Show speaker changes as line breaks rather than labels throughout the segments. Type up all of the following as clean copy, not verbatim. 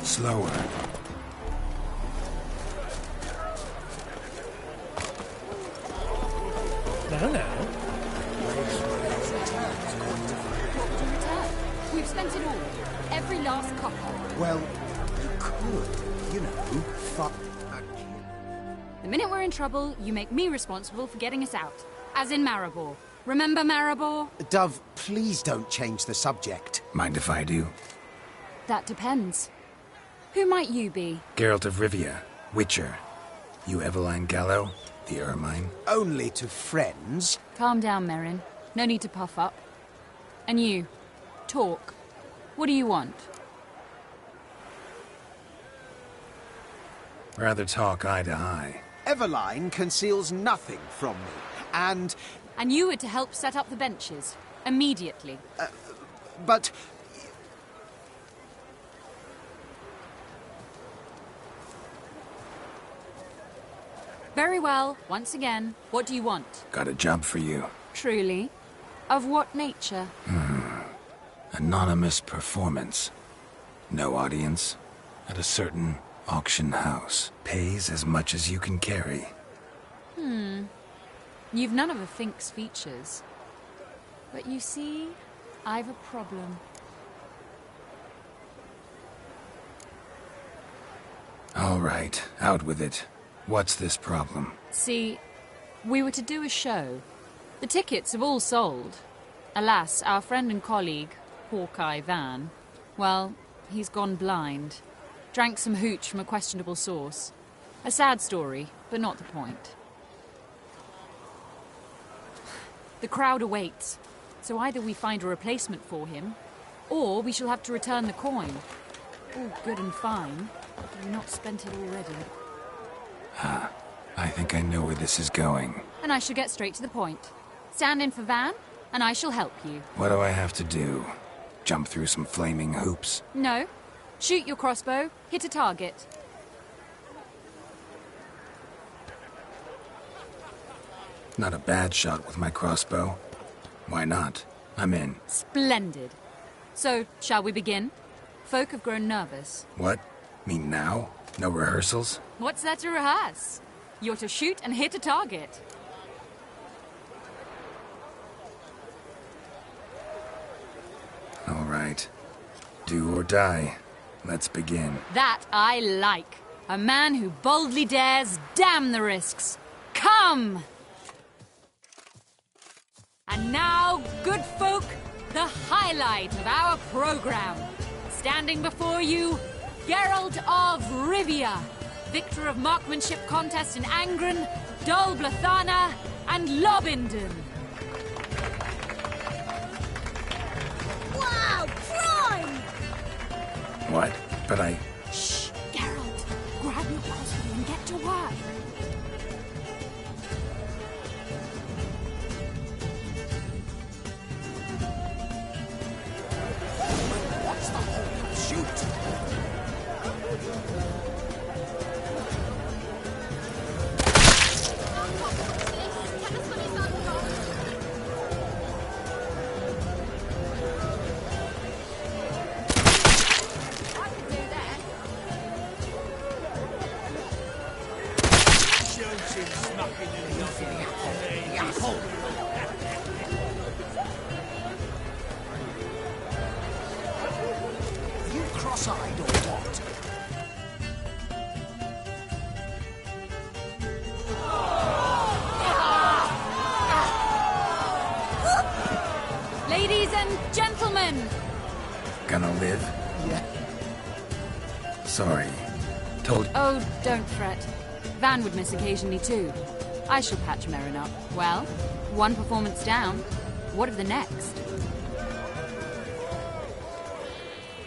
Slower.
Now.
We've spent it all. Every last copper.
Well, you could, you know, fuck.
The minute we're in trouble, you make me responsible for getting us out. As in Maribor. Remember Maribor?
Dove, please don't change the subject.
Mind if I do?
That depends. Who might you be?
Geralt of Rivia, Witcher. You Eveline Gallo, the Ermine.
Only to friends.
Calm down, Merrin. No need to puff up. And you, talk. What do you want?
Rather talk eye to eye.
Eveline conceals nothing from me, and...
And you were to help set up the benches. Immediately.
But...
Very well. Once again, what do you want?
Got a job for you.
Truly? Of what nature?
Anonymous performance. No audience. At a certain auction house. Pays as much as you can carry.
You've none of a Fink's features. But you see, I've a problem.
All right, out with it. What's this problem?
See, we were to do a show. The tickets have all sold. Alas, our friend and colleague, Hawkeye Van, well, he's gone blind. Drank some hooch from a questionable source. A sad story, but not the point. The crowd awaits, so either we find a replacement for him, or we shall have to return the coin. All good and fine, but we've not spent it already.
I think I know where this is going.
And I shall get straight to the point. Stand in for Van, and I shall help you.
What do I have to do? Jump through some flaming hoops?
No. Shoot your crossbow, hit a target.
Not a bad shot with my crossbow. Why not? I'm in.
Splendid. So, shall we begin? Folk have grown nervous.
What? Mean now? No rehearsals?
What's there to rehearse? You're to shoot and hit a target.
All right. Do or die. Let's begin.
That I like. A man who boldly dares, damn the risks. Come! And now, good folk, the highlight of our program. Standing before you, Geralt of Rivia, victor of marksmanship contests in Angren, Dol Blathana, and Lobindon.
Wow, prime!
What? But I...
Shh, Geralt. Grab your crossbow and get to work.
What's the whole shoot? You cross-eyed or what?
Ladies and gentlemen!
Gonna live?
Yeah.
Sorry. Told...
Oh, don't fret. Van would miss occasionally too. I shall patch Merrin up. Well, one performance down. What of the next?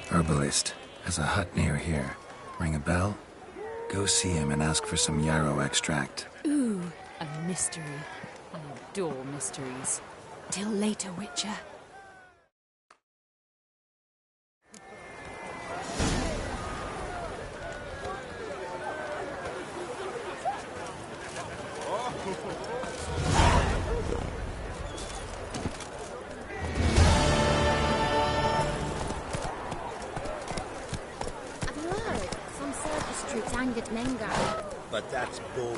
Herbalist has a hut near here. Ring a bell? Go see him and ask for some yarrow extract.
Ooh, a mystery. I adore mysteries. Till later, Witcher.
I've heard some circus troops angered Mengar.
But that's bull.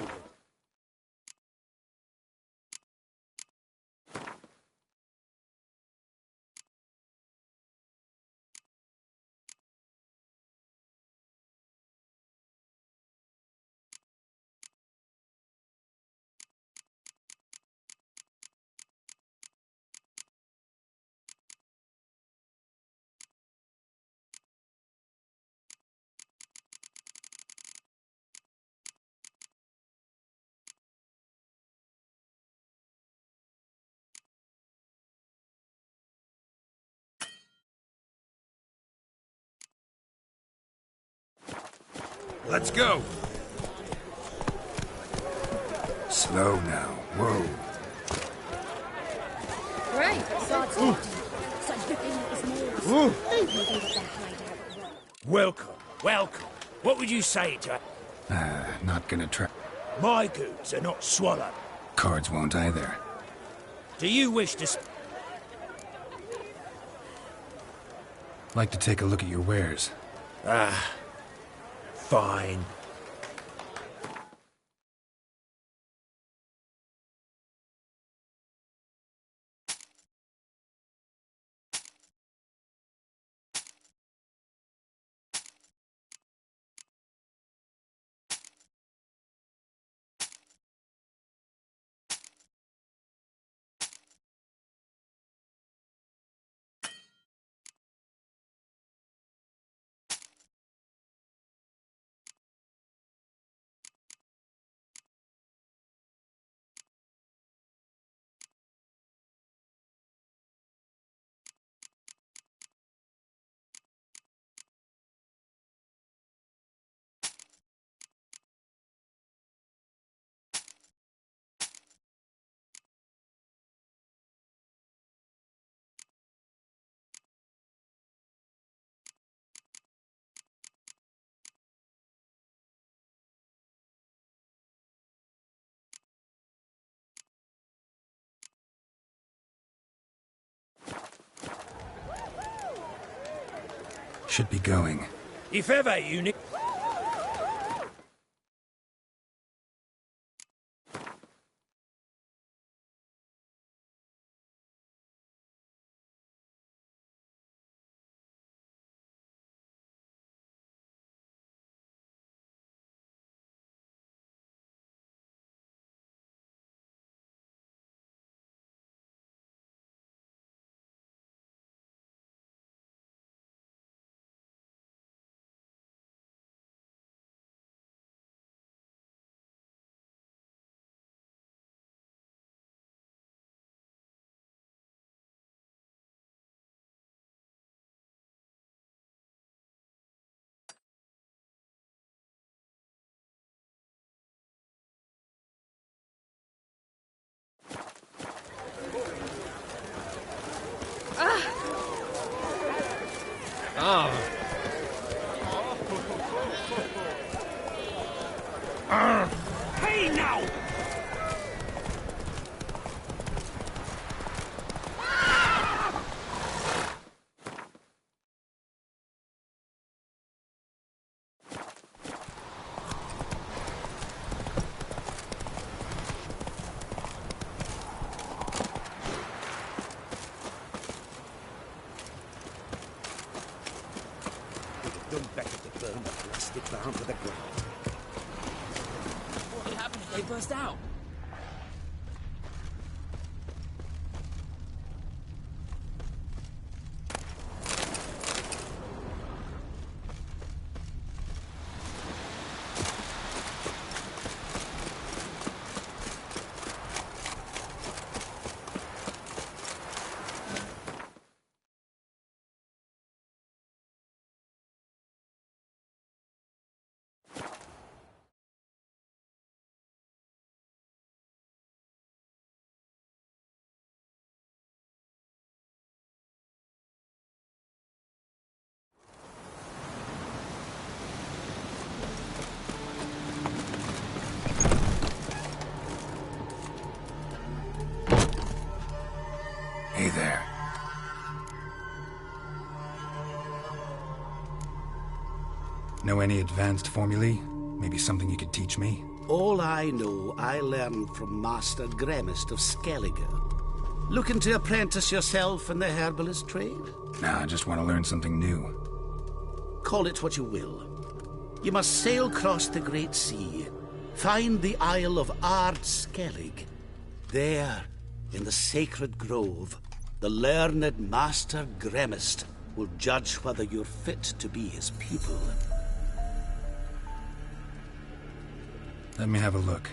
Let's go!
Slow now. Whoa.
Right, swords empty. Such big thing as nails. Don't you think of their hideout?
Welcome, welcome. What would you say to
Not gonna try...
my goods are not swallowed?
Cards won't either.
Do you wish to...
Like to take a look at your wares.
Fine.
Should be going.
If ever you need... Hey now! They burst out.
Hey there. Know any advanced formulae? Maybe something you could teach me?
All I know, I learned from Master Gremist of Skellige. Looking to apprentice yourself in the herbalist trade?
Nah, I just want to learn something new.
Call it what you will. You must sail across the Great Sea, find the Isle of Ard Skellig. There, in the sacred grove, the learned Master Gremist will judge whether you're fit to be his pupil.
Let me have a look.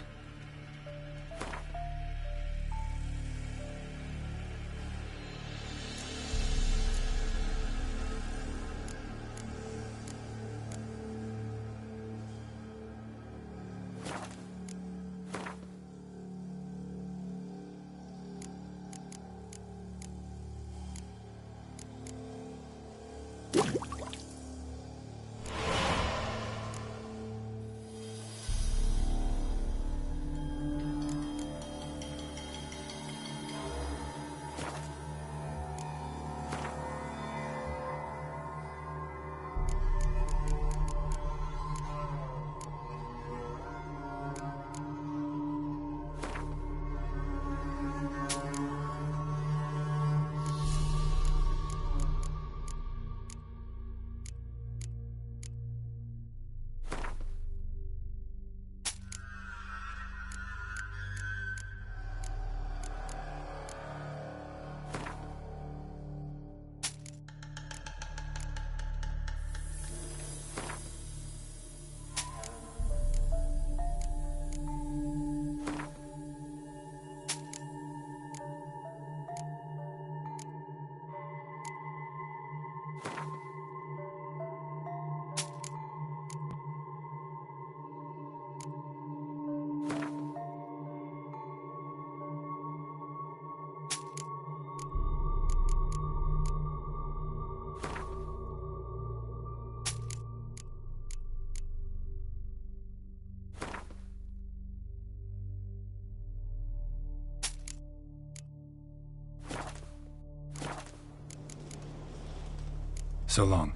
So long.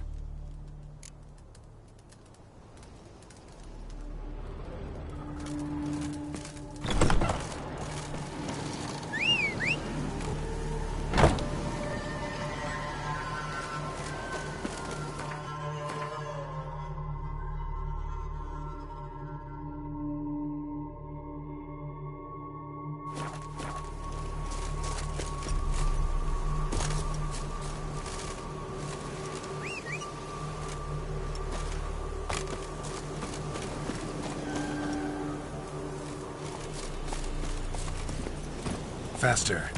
Faster.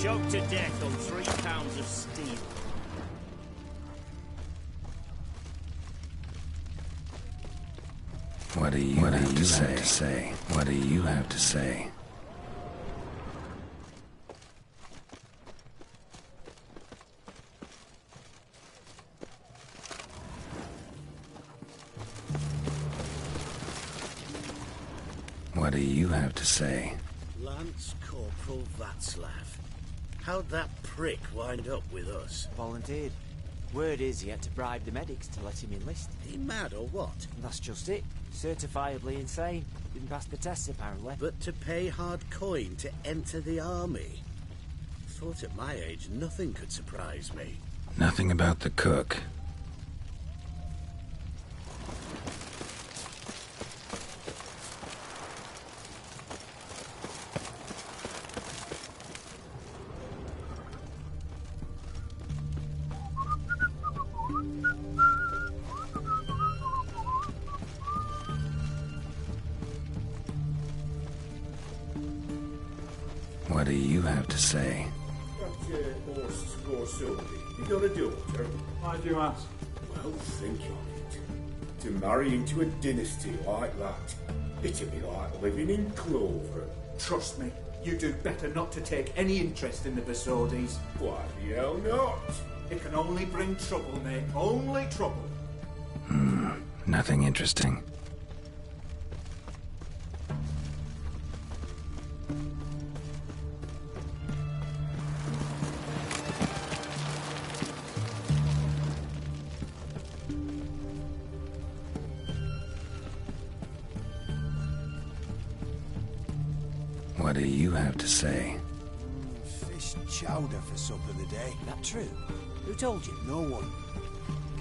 Choked to death on 3 pounds of steel.
What do you have to say? What do you have to say? What do you have to say?
Lance Corporal Václav. How'd that prick wind up with us?
Volunteered. Word is he had to bribe the medics to let him enlist.
He mad or what?
And that's just it. Certifiably insane. Didn't pass the tests, apparently.
But to pay hard coin to enter the army? Thought at my age nothing could surprise me.
Nothing about the cook. What do you have to say?
You got a daughter?
Why do you ask?
Well, think of it. To marry into a dynasty like that, it'd be like living in clover.
Trust me, you do better not to take any interest in the Besodis.
Why the hell not?
It can only bring trouble, mate. Only trouble.
Nothing interesting. What do you have to say?
Fish chowder for supper today.
That true? Who told you?
No one.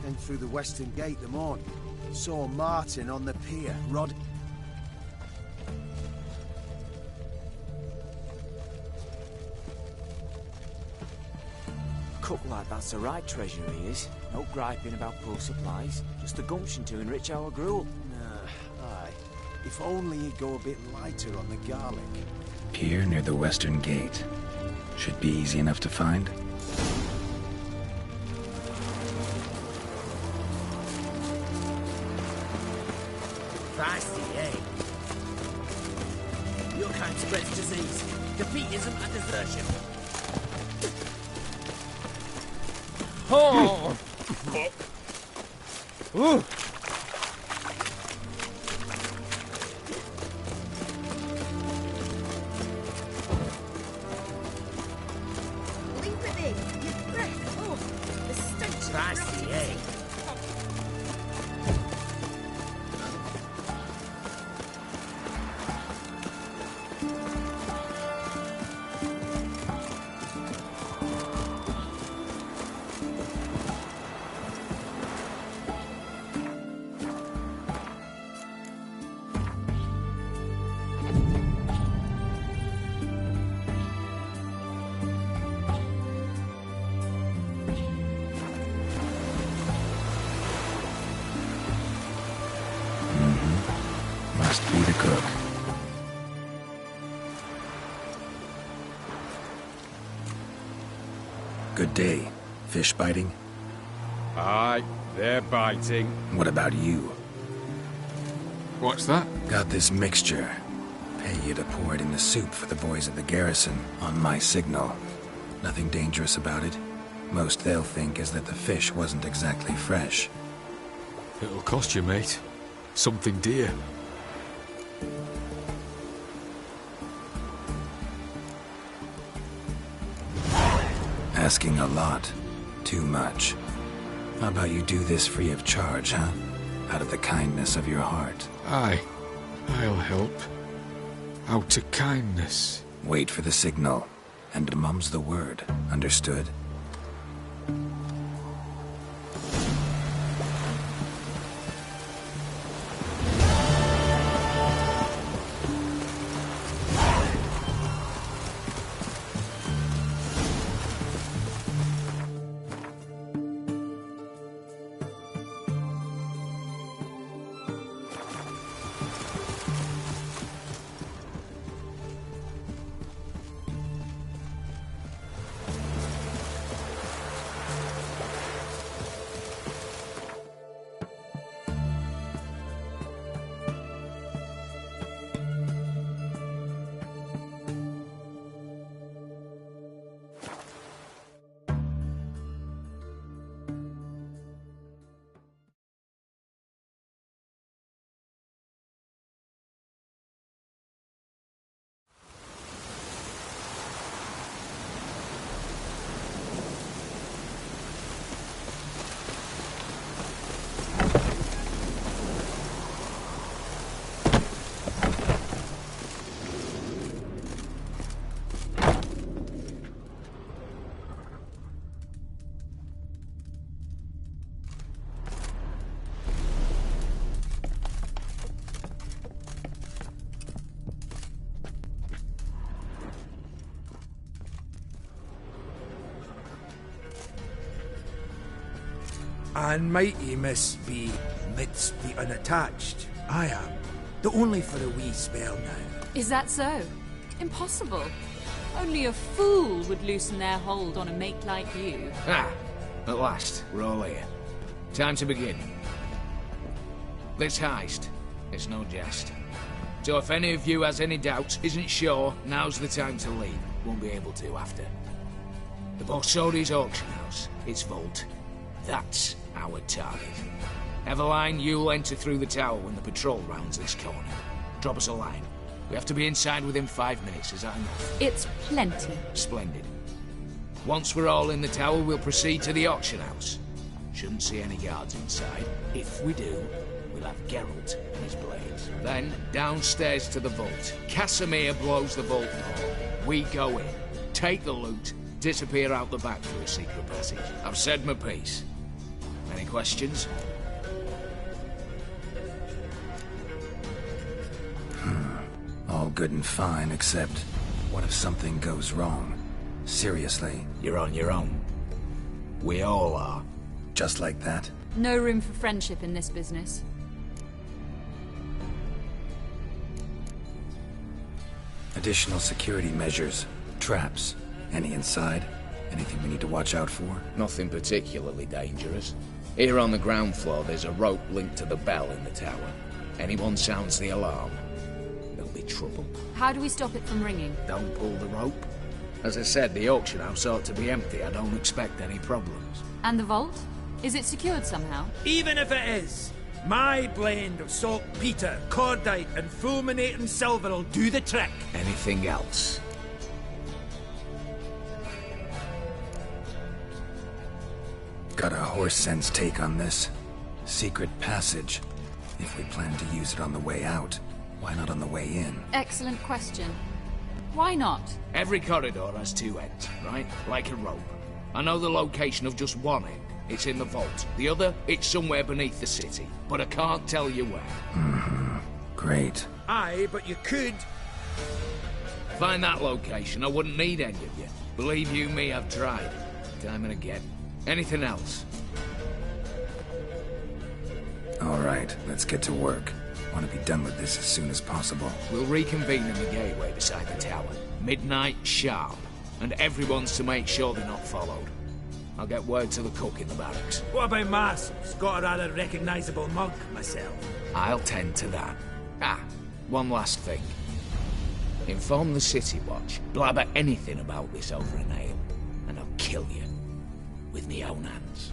Came through the western gate the morn. Saw Martin on the pier. Rod...
Cook like that's the right treasure he is. No griping about poor supplies. Just the gumption to enrich our gruel.
Nah, aye. If only he'd go a bit lighter on the garlic.
Pier near the western gate. Should be easy enough to find.
Feisty, eh? Your kind spreads disease, defeatism and desertion. Oh! Ooh!
Leave it in. Your breath. Oh, the stench of
Feisty, eh?
Must be the cook. Good day. Fish biting?
Aye, they're biting.
What about you?
What's that?
Got this mixture. Pay you to pour it in the soup for the boys at the garrison, on my signal. Nothing dangerous about it. Most they'll think is that the fish wasn't exactly fresh.
It'll cost you, mate. Something dear.
Asking a lot. Too much. How about you do this free of charge, huh? Out of the kindness of your heart.
Aye, I'll help. Out of kindness.
Wait for the signal. And mum's the word. Understood?
And mighty miss be midst the unattached. I am, but only for a wee spell now.
Is that so? Impossible. Only a fool would loosen their hold on a mate like you.
Ah, at last, we're all here. Time to begin. This heist, it's no jest. So if any of you has any doubts, isn't sure, now's the time to leave. Won't be able to after. The Borsodi's auction house, its vault. That's our target. Eveline, you'll enter through the tower when the patrol rounds this corner. Drop us a line. We have to be inside within 5 minutes, is that enough?
It's plenty.
Splendid. Once we're all in the tower, we'll proceed to the auction house. Shouldn't see any guards inside. If we do, we'll have Geralt and his blades. Then, downstairs to the vault. Casimir blows the vault door. We go in, take the loot, disappear out the back through a secret passage. I've said my piece. Any questions?
All good and fine, except what if something goes wrong? Seriously.
You're on your own. We all are.
Just like that?
No room for friendship in this business.
Additional security measures. Traps. Any inside? Anything we need to watch out for?
Nothing particularly dangerous. Here on the ground floor, there's a rope linked to the bell in the tower. Anyone sounds the alarm, there'll be trouble.
How do we stop it from ringing?
Don't pull the rope. As I said, the auction house ought to be empty. I don't expect any problems.
And the vault? Is it secured somehow?
Even if it is, my blend of saltpeter, cordite, and fulminating silver will do the trick.
Anything else?
Got a horse sense take on this. Secret passage. If we plan to use it on the way out, why not on the way in?
Excellent question. Why not?
Every corridor has two ends, right? Like a rope. I know the location of just one end. It's in the vault. The other, it's somewhere beneath the city. But I can't tell you where.
Mm-hmm. Great.
Aye, but you could...
Find that location. I wouldn't need any of you. Believe you me, I've tried. Time and again. Anything else?
All right, let's get to work. Want to be done with this as soon as possible.
We'll reconvene in the gateway beside the tower. Midnight sharp. And everyone's to make sure they're not followed. I'll get word to the cook in the barracks.
What about Mars? He's got a rather recognisable mug, myself.
I'll tend to that. Ah, one last thing. Inform the City Watch. Blabber anything about this over an ale, and I'll kill you. With me own hands.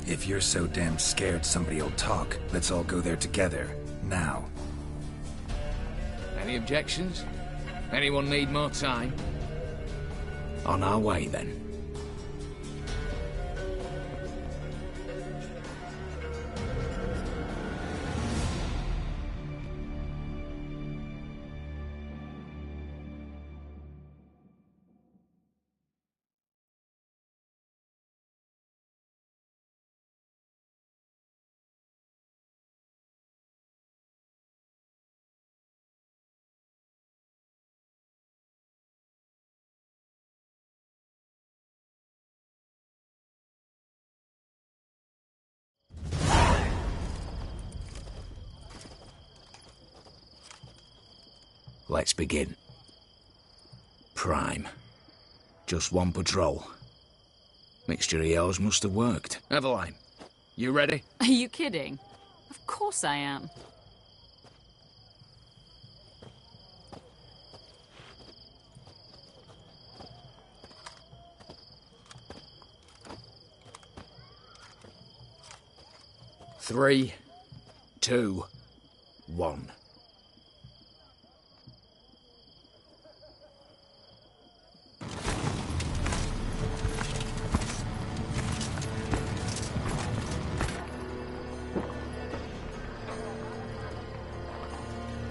If you're so damn scared somebody'll talk, let's all go there together. Now.
Any objections? Anyone need more time? On our way, then. Let's begin. Prime. Just one patrol. Mixture of yours must have worked. Eveline, you ready?
Are you kidding? Of course I am.
Three, 2, 1.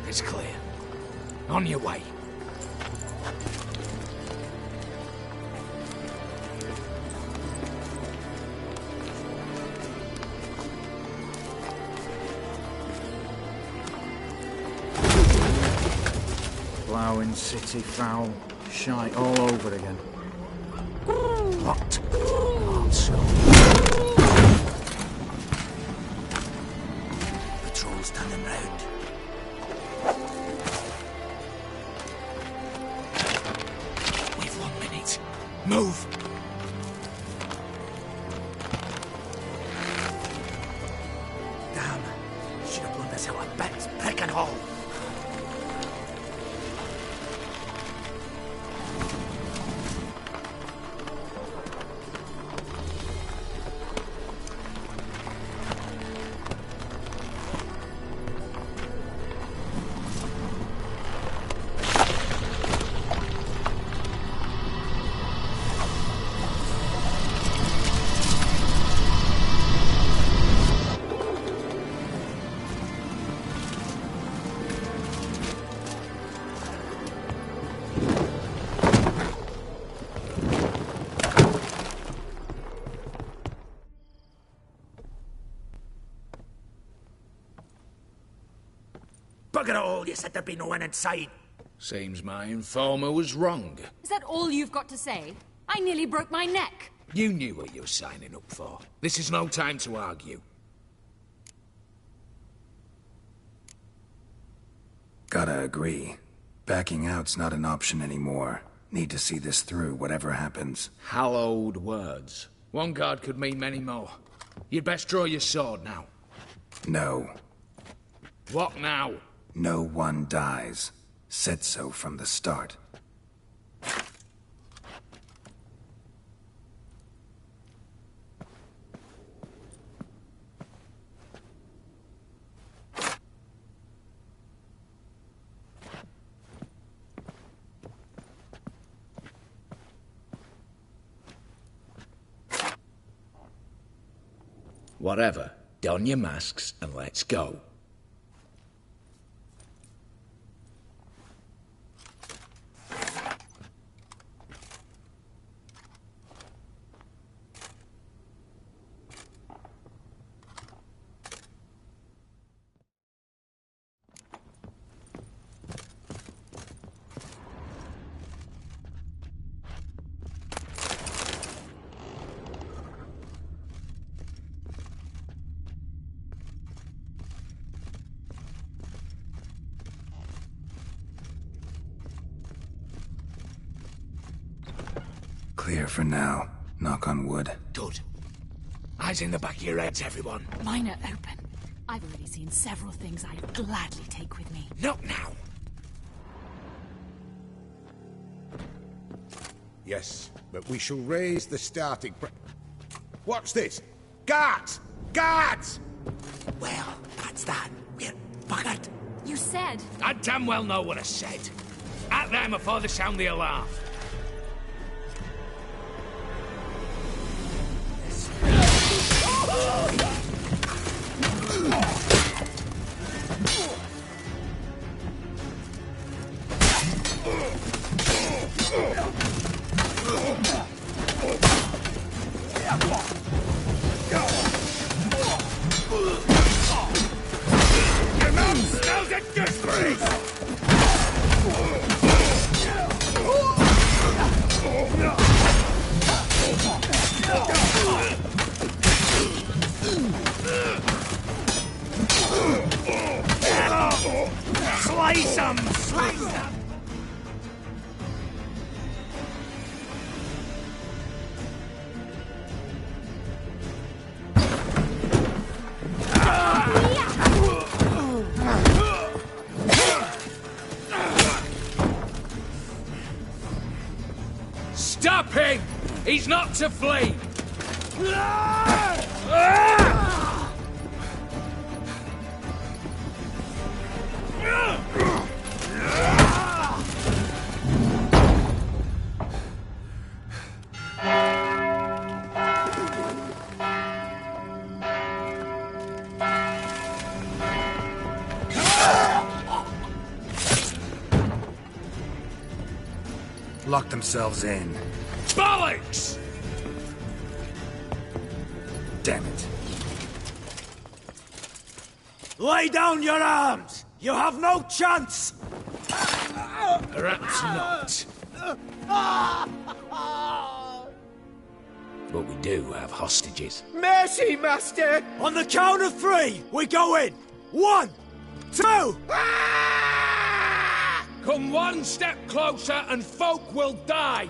It's clear. On your way.
ploughing, city foul, shite all over again.
What? Also. Patrol's turning round. We've 1 minute. Move! Damn. Should have blown this out of bits. Prick and all. Bugger it all, you said there'd be no one inside.
Seems my informer was wrong.
Is that all you've got to say? I nearly broke my neck.
You knew what you were signing up for. This is no time to argue.
Gotta agree. Backing out's not an option anymore. Need to see this through, whatever happens.
Hallowed words. One guard could mean many more. You'd best draw your sword now.
No.
What now?
No one dies. Said so from the start.
Whatever. Don your masks and let's go.
Clear for now. Knock on wood.
Good. Eyes in the back of your heads, everyone.
Mine are open. I've already seen several things I'd gladly take with me.
Not now.
Yes, but we shall raise the starting What's this? Guards! Guards!
Well, that's that. We're buggered.
You said...
I damn well know what I said. At them before they sound the alarm.
Your mom smells a disgrace! Slice 'em! Slice 'em!
Stop him! He's not to flee!
Lock themselves in.
Bollocks!
Damn it.
Lay down your arms! You have no chance!
Perhaps not. But we do have hostages.
Mercy, Master!
On the count of 3, we go in! 1, 2!
Come one step closer and folk will die!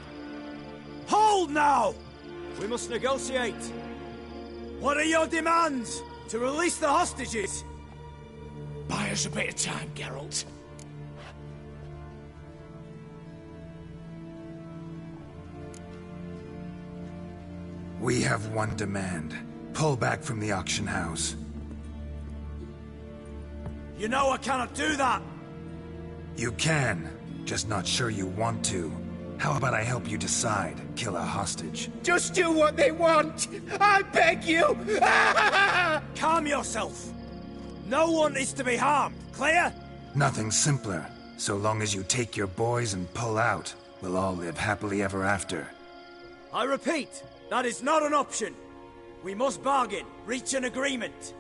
Hold now! We must negotiate. What are your demands? To release the hostages?
Buy us a bit of time, Geralt.
We have one demand. Pull back from the auction house.
You know I cannot do that!
You can, just not sure you want to. How about I help you decide? Kill a hostage.
Just do what they want! I beg you!
Calm yourself! No one is to be harmed, clear?
Nothing simpler. So long as you take your boys and pull out, we'll all live happily ever after.
I repeat, that is not an option. We must bargain, reach an agreement.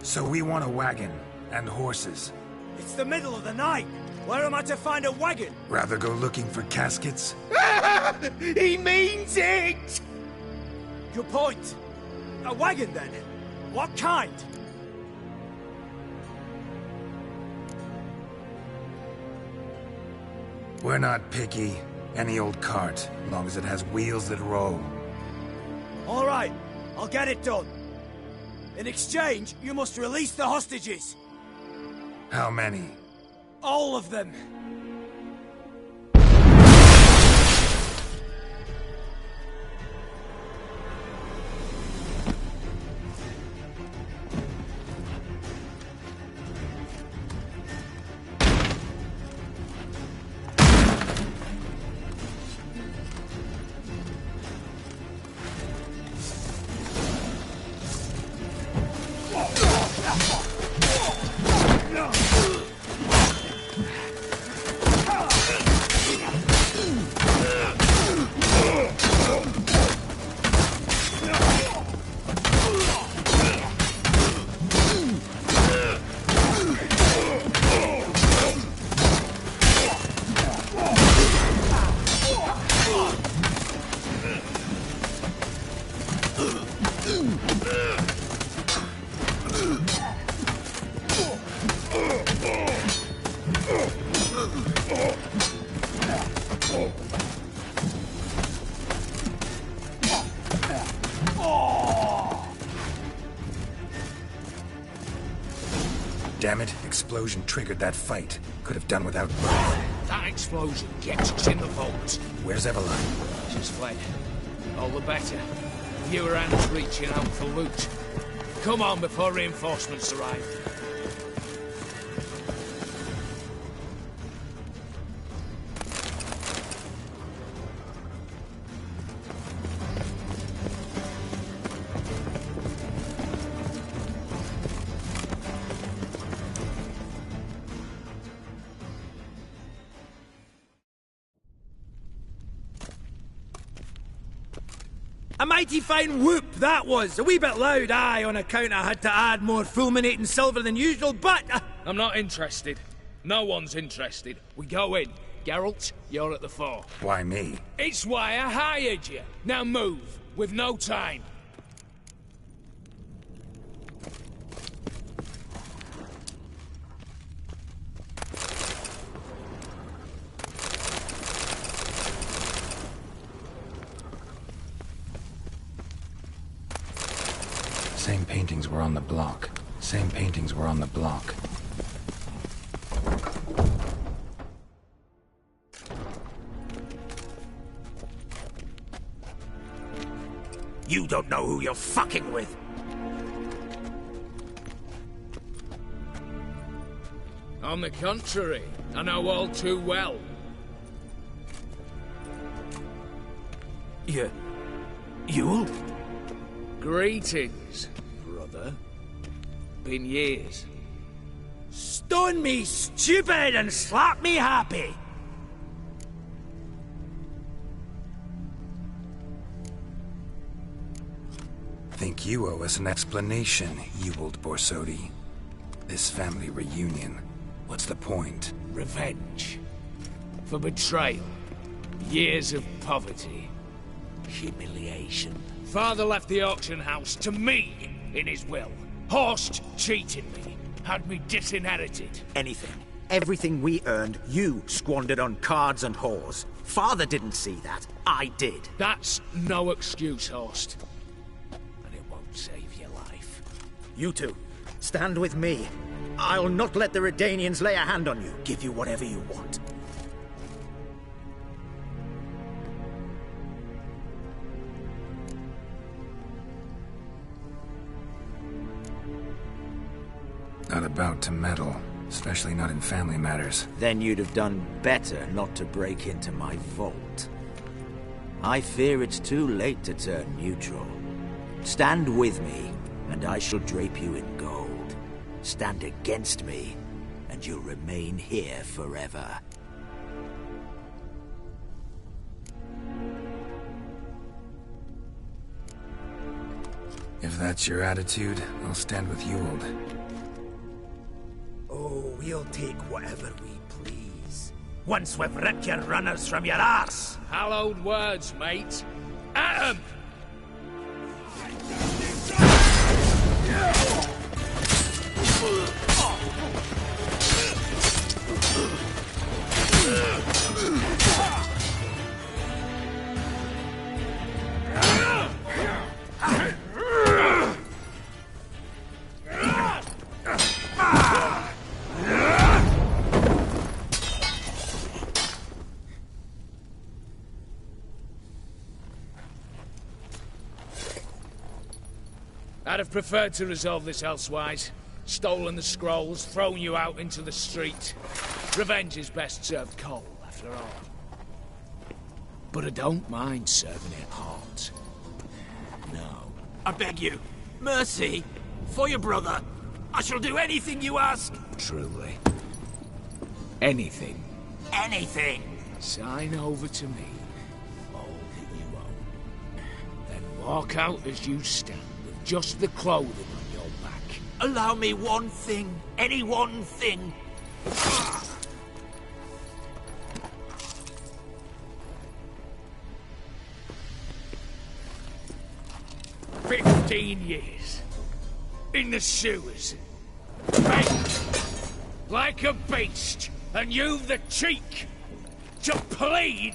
So we want a wagon, and horses.
It's the middle of the night. Where am I to find a wagon?
Rather go looking for caskets?
He means it!
Good point. A wagon, then? What kind?
We're not picky. Any old cart, long as it has wheels that roll.
All right, I'll get it done. In exchange, you must release the hostages.
How many?
All of them.
Damn it, explosion triggered that fight. Could have done without breath.
That explosion gets us in the vault.
Where's Eveline?
She's fled. All the better. Fewer hands reaching out for loot. Come on before reinforcements arrive.
A mighty fine whoop that was. A wee bit loud, aye, on account I had to add more fulminating silver than usual, but...
I'm not interested. No one's interested. We go in. Geralt, you're at the fore.
Why me?
It's why I hired you. Now move. We've no time.
Same paintings were on the block. Same paintings were on the block.
You don't know who you're fucking with.
On the contrary, I know all too well.
You'll?
Greetings, brother. Been years.
Stone me stupid and slap me happy.
Think you owe us an explanation, you old Borsodi. This family reunion, what's the point?
Revenge. For betrayal. Years of poverty. Humiliation. Father left the auction house to me in his will. Horst cheated me. Had me disinherited.
Anything. Everything we earned, you squandered on cards and whores. Father didn't see that. I did.
That's no excuse, Horst. And it won't save your life.
You two, stand with me. I'll not let the Redanians lay a hand on you. Give you whatever you want.
Not about to meddle, especially not in family matters.
Then you'd have done better not to break into my vault. I fear it's too late to turn neutral. Stand with me, and I shall drape you in gold. Stand against me, and you'll remain here forever.
If that's your attitude, I'll stand with Ewald.
Oh, we'll take whatever we please. Once we've ripped your runners from your arse!
Hallowed words, mate. At 'em! I'd have preferred to resolve this elsewise. Stolen the scrolls, thrown you out into the street. Revenge is best served cold, after all. But I don't mind serving it hot. No.
I beg you, mercy, for your brother. I shall do anything you ask.
Truly. Anything.
Anything.
Sign over to me all that you own. Then walk out as you stand. Just the clothing on your back.
Allow me one thing. Any one thing.
15 years. In the sewers. Baked. Like a beast. And you've the cheek to plead.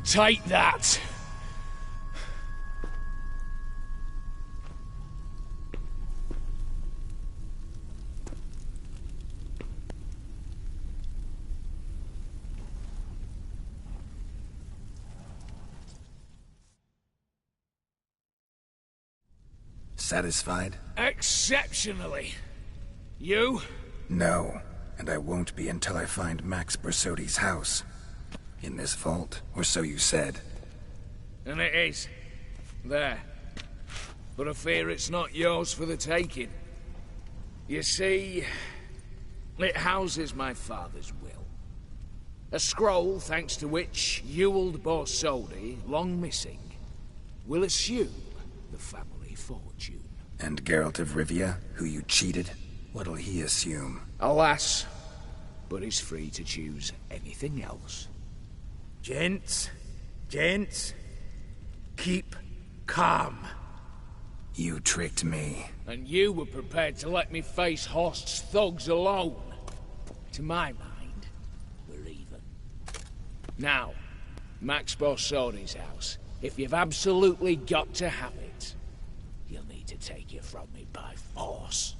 Take that!
Satisfied?
Exceptionally. You?
No, and I won't be until I find Max Bersodi's house. In this vault, or so you said.
And it is. There. But I fear it's not yours for the taking. You see, it houses my father's will. A scroll thanks to which Ewald Borsodi, long missing, will assume the family fortune.
And Geralt of Rivia, who you cheated, what'll he assume?
Alas, but he's free to choose anything else.
Gents, keep calm.
You tricked me.
And you were prepared to let me face Horst's thugs alone. To my mind, we're even. Now, Max Borsodi's house. If you've absolutely got to have it, you'll need to take it from me by force.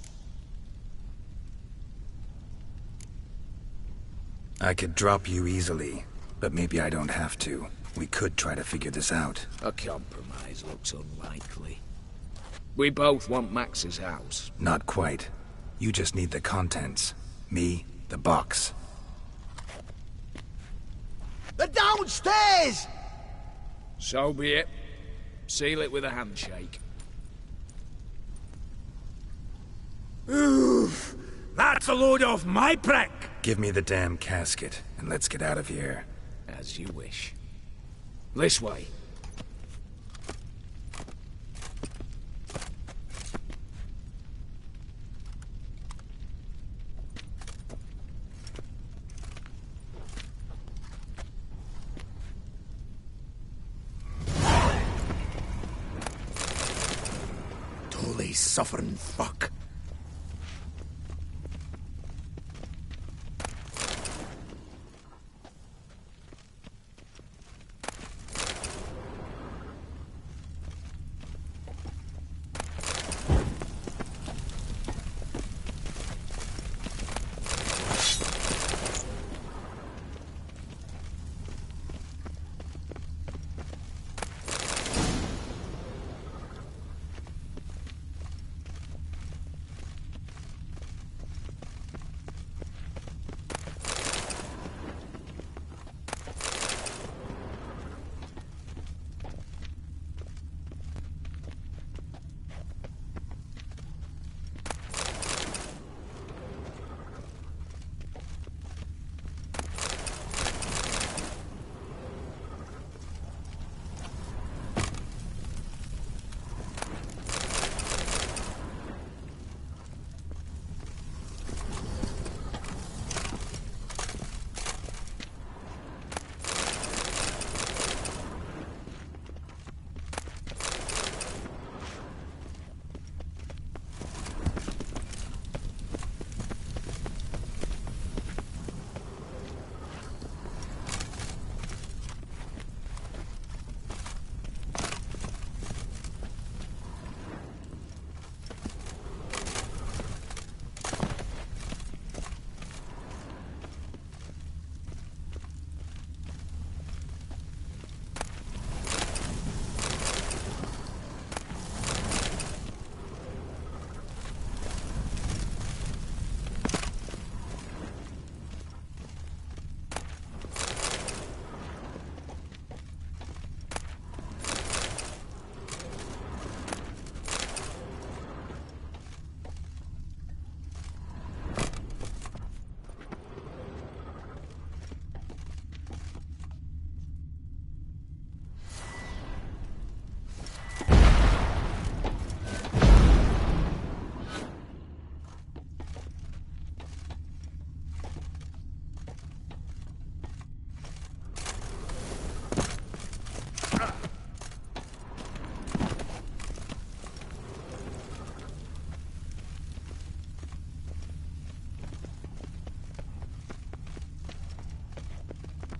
I could drop you easily. But maybe I don't have to. We could try to figure this out.
A compromise looks unlikely. We both want Max's house.
Not quite. You just need the contents. Me, the box.
They're downstairs!
So be it. Seal it with a handshake.
Oof! That's a load off my prick!
Give me the damn casket, and let's get out of here.
As you wish. This way.
Holy suffering fuck.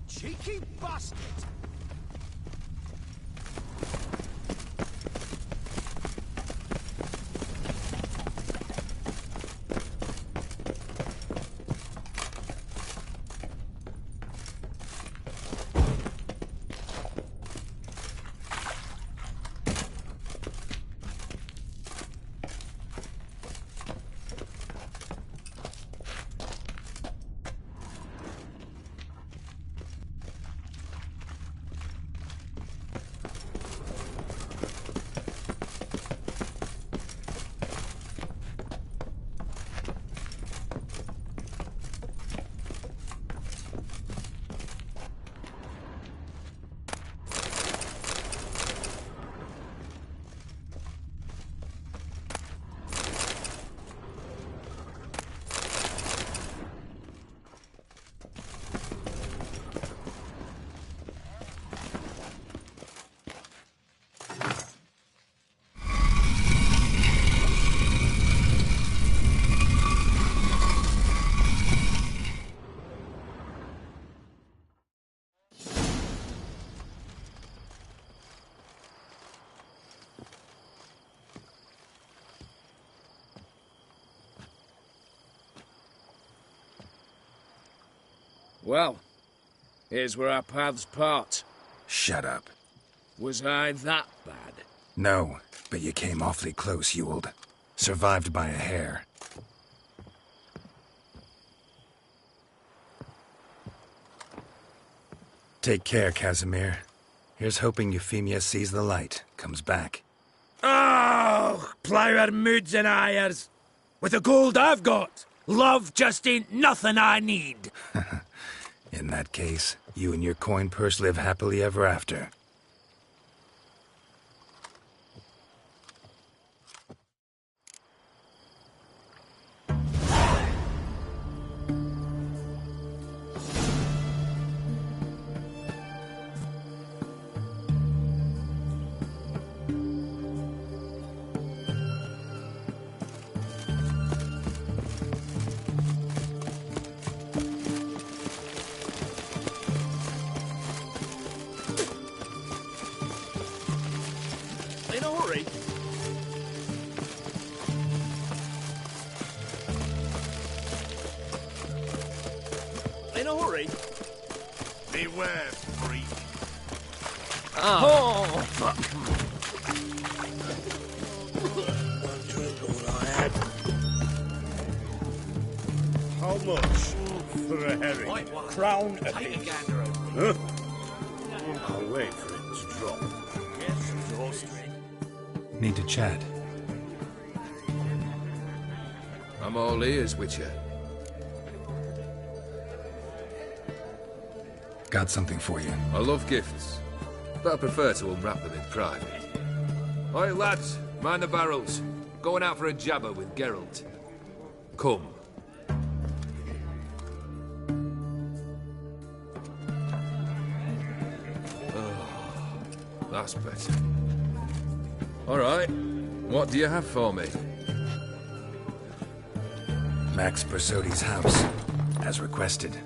Cheeky bastard!
Well, here's where our paths part.
Shut up.
Was I that bad?
No, but you came awfully close, Ewald. Survived by a hair. Take care, Casimir. Here's hoping Euphemia sees the light, comes back.
Oh, plough our moods and ires. With the gold I've got, love just ain't nothing I need.
In that case, you and your coin purse live happily ever after.
In a hurry. In a hurry.
Beware, freak.
Oh, fuck.
One drink all I had. How much for a herring? Crown a piece. Huh? I'll wait for it to drop. Yes, exhausted.
Need to chat.
I'm all ears, Witcher.
Got something for you.
I love gifts, but I prefer to unwrap them in private. Oi, lads, mind the barrels. Going out for a jabber with Geralt. Come. Oh, that's better. All right, what do you have for me?
Max Bersodi's house, as requested.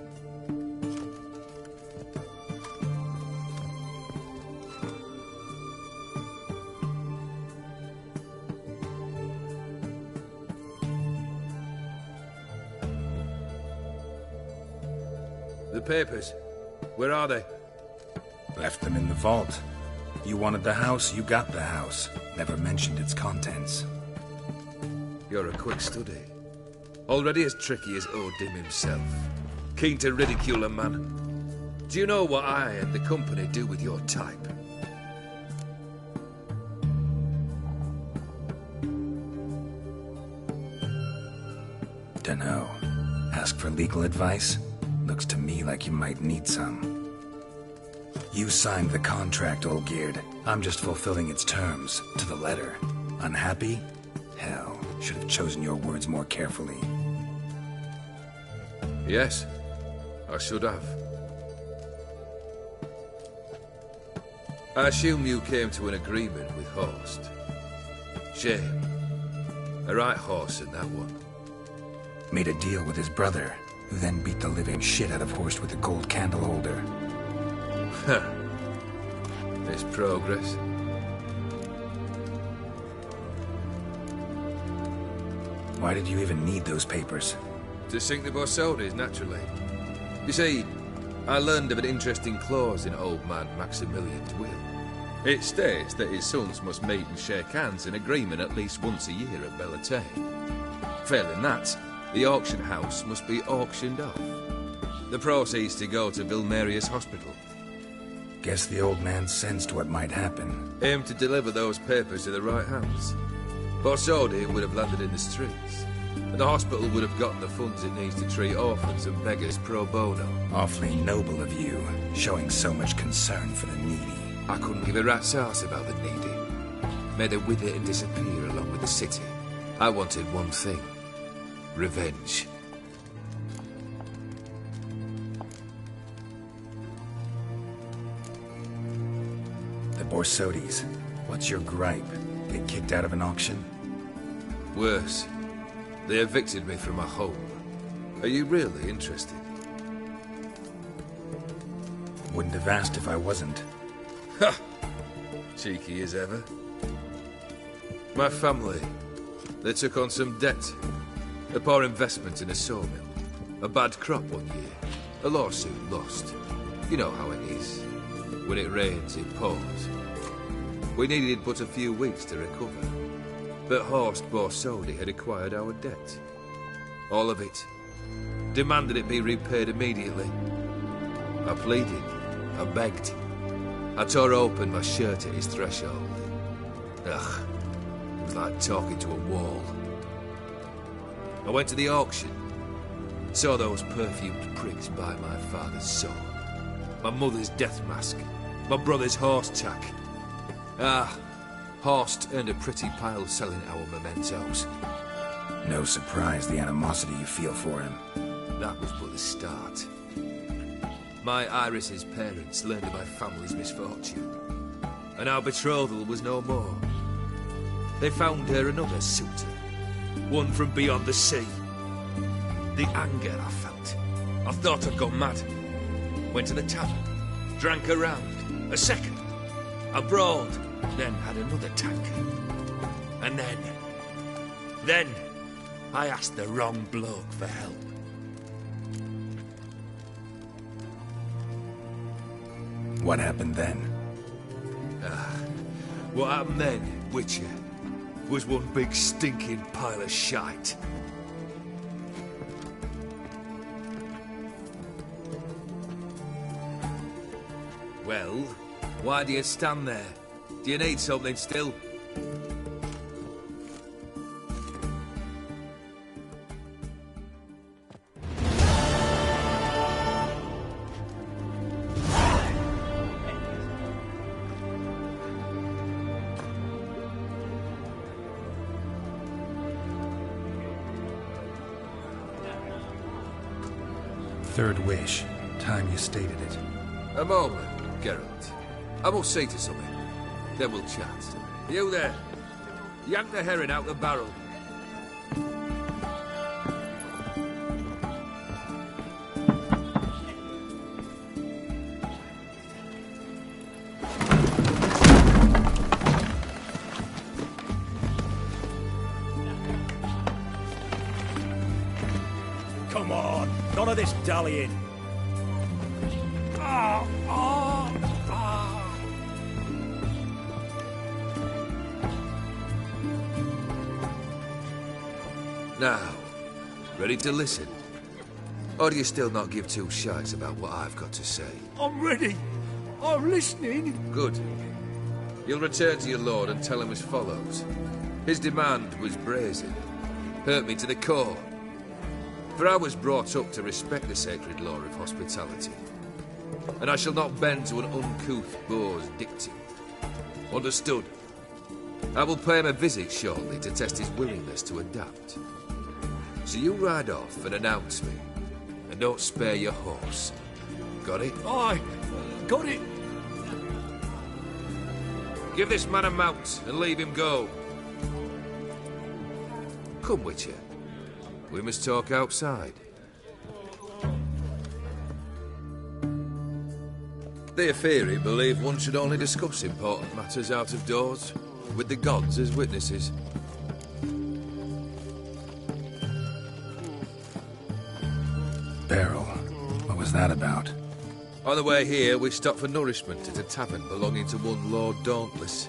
The papers, where are they?
Left them in the vault. You wanted the house, you got the house. Never mentioned its contents.
You're a quick study. Already as tricky as Odin himself. Keen to ridicule a man. Do you know what I and the company do with your type?
Dunno. Ask for legal advice? Looks to me like you might need some. You signed the contract, Olgierd. I'm just fulfilling its terms, to the letter. Unhappy? Hell, should have chosen your words more carefully.
Yes, I should have. I assume you came to an agreement with Horst. Shame. A right horse in that one.
Made a deal with his brother, who then beat the living shit out of Horst with a gold candle holder.
Huh. There's progress.
Why did you even need those papers?
To sink the Borsodis, naturally. You see, I learned of an interesting clause in old man Maximilian's will. It states that his sons must meet and shake hands in agreement at least once a year at Bellatane. Failing that, the auction house must be auctioned off. The proceeds to go to Vilmerius Hospital.
Guess the old man sensed what might happen.
Aimed to deliver those papers to the right hands. Borsodi would have landed in the streets, and the hospital would have gotten the funds it needs to treat orphans and beggars pro bono.
Awfully noble of you, showing so much concern for the needy.
I couldn't give a rat's ass about the needy. May they wither and disappear along with the city. I wanted one thing. Revenge.
The Borsodis. What's your gripe? Get kicked out of an auction?
Worse. They evicted me from my home. Are you really interested?
Wouldn't have asked if I wasn't.
Ha! Cheeky as ever. My family, they took on some debt. A poor investment in a sawmill. A bad crop one year. A lawsuit lost. You know how it is. When it rains, it pours. We needed but a few weeks to recover. But Horst Borsodi had acquired our debt. All of it. Demanded it be repaid immediately. I pleaded. I begged. I tore open my shirt at his threshold. Ugh, it was like talking to a wall. I went to the auction. Saw those perfumed pricks buy my father's soul. My mother's death mask. My brother's horse tack. Horst earned a pretty pile selling our mementos.
No surprise the animosity you feel for him.
That was but the start. My Iris's parents learned of my family's misfortune, and our betrothal was no more. They found her another suitor, one from beyond the sea. The anger I felt, I thought I'd gone mad. Went to the tavern, drank a round, a second, a broad, then had another tanker. And then I asked the wrong bloke for help.
What happened then?
What happened then, Witcher, was one big stinking pile of shite. Well, why do you stand there? Do you need something still?
Third wish. Time you stated it.
A moment, Geralt. I must see to something. Then we'll chat. You there. Yank the herring out the barrel.
Come on, none of this dallying.
Now, ready to listen? Or do you still not give two shites about what I've got to say?
I'm ready. I'm listening.
Good. You'll return to your lord and tell him as follows. His demand was brazen. Hurt me to the core. For I was brought up to respect the sacred law of hospitality. And I shall not bend to an uncouth boor's dictum. Understood? I will pay him a visit shortly to test his willingness to adapt. So you ride off and announce me. And don't spare your horse. Got it?
Aye, got it.
Give this man a mount and leave him go. Come, Witcher. We must talk outside. The Aetheri believe one should only discuss important matters out of doors, with the gods as witnesses.
Beryl, what was that about?
On the way here, we stopped for nourishment at a tavern belonging to one Lord Dauntless.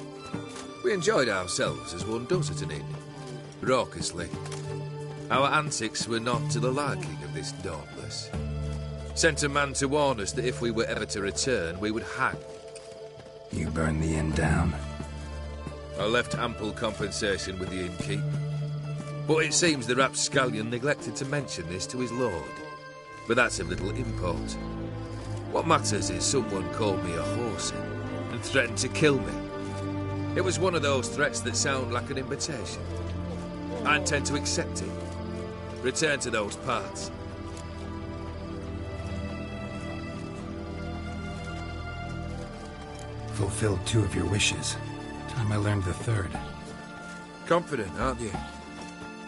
We enjoyed ourselves as one does at an inn, raucously. Our antics were not to the liking of this Dauntless. Sent a man to warn us that if we were ever to return, we would hang.
You burned the inn down?
I left ample compensation with the innkeep. But it seems the rapscallion neglected to mention this to his lord. But that's of little import. What matters is someone called me a horsey and threatened to kill me. It was one of those threats that sound like an invitation. I intend to accept it. Return to those parts.
Fulfilled 2 of your wishes. Time I learned the 3rd.
Confident, aren't you?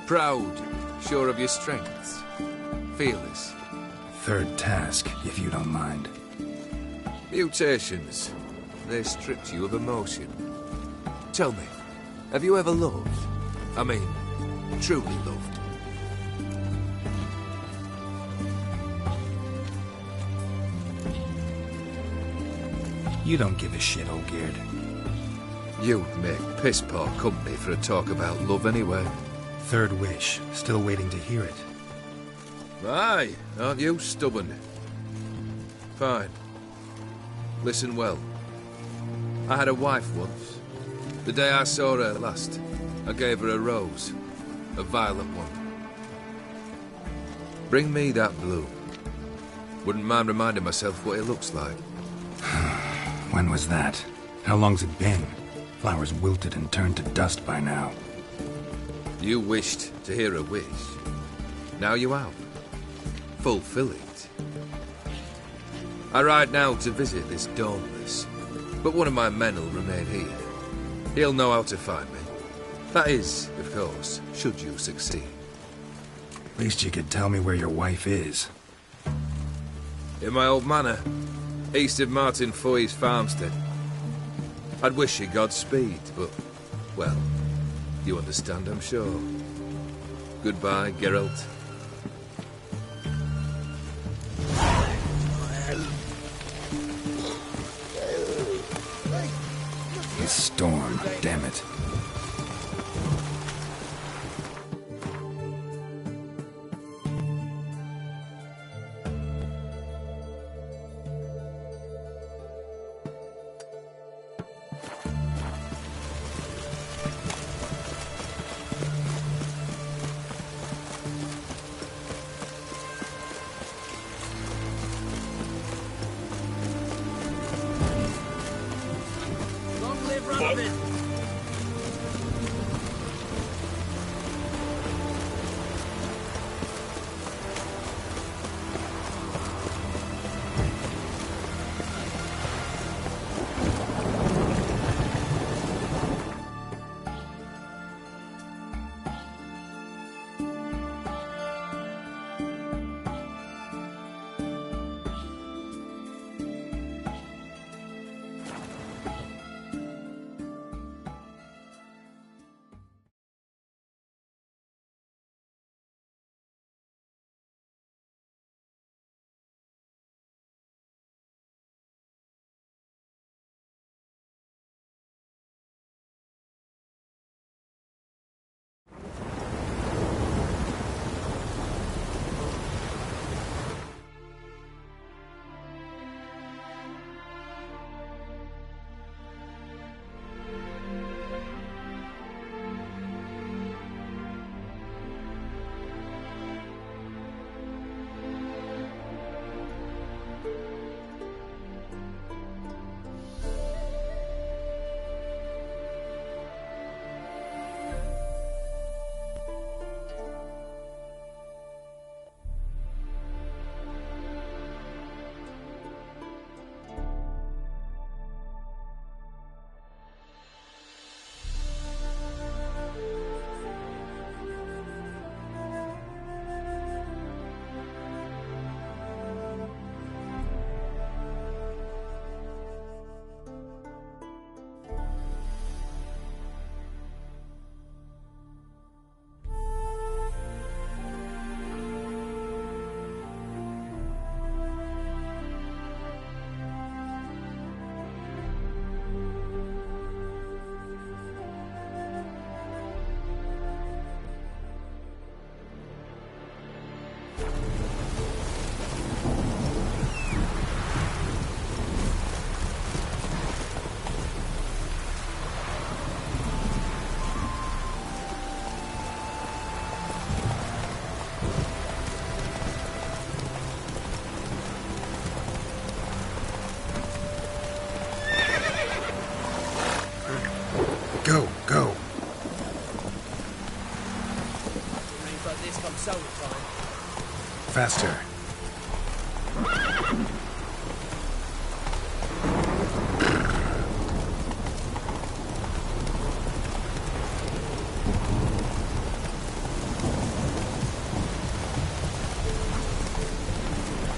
Proud, sure of your strengths. Fearless.
3rd task, if you don't mind.
Mutations. They stripped you of emotion. Tell me, have you ever loved? I mean, truly loved?
You don't give a shit, old Geard.
You'd make piss-poor company for a talk about love anyway.
3rd wish. Still waiting to hear it.
Aye, aren't you stubborn? Fine. Listen well. I had a wife once. The day I saw her last, I gave her a rose. A violet one. Bring me that bloom. Wouldn't mind reminding myself what it looks like.
When was that? How long's it been? Flowers wilted and turned to dust by now.
You wished to hear a wish. Now you have. Fulfill it. I ride now to visit this Dauntless, but one of my men will remain here. He'll know how to find me. That is, of course, should you succeed.
At least you could tell me where your wife is.
In my old manor, east of Martin Foy's farmstead. I'd wish you Godspeed, but, well, you understand, I'm sure. Goodbye, Geralt.
The storm, damn it. Go, go.
Things like this come summertime.
Faster.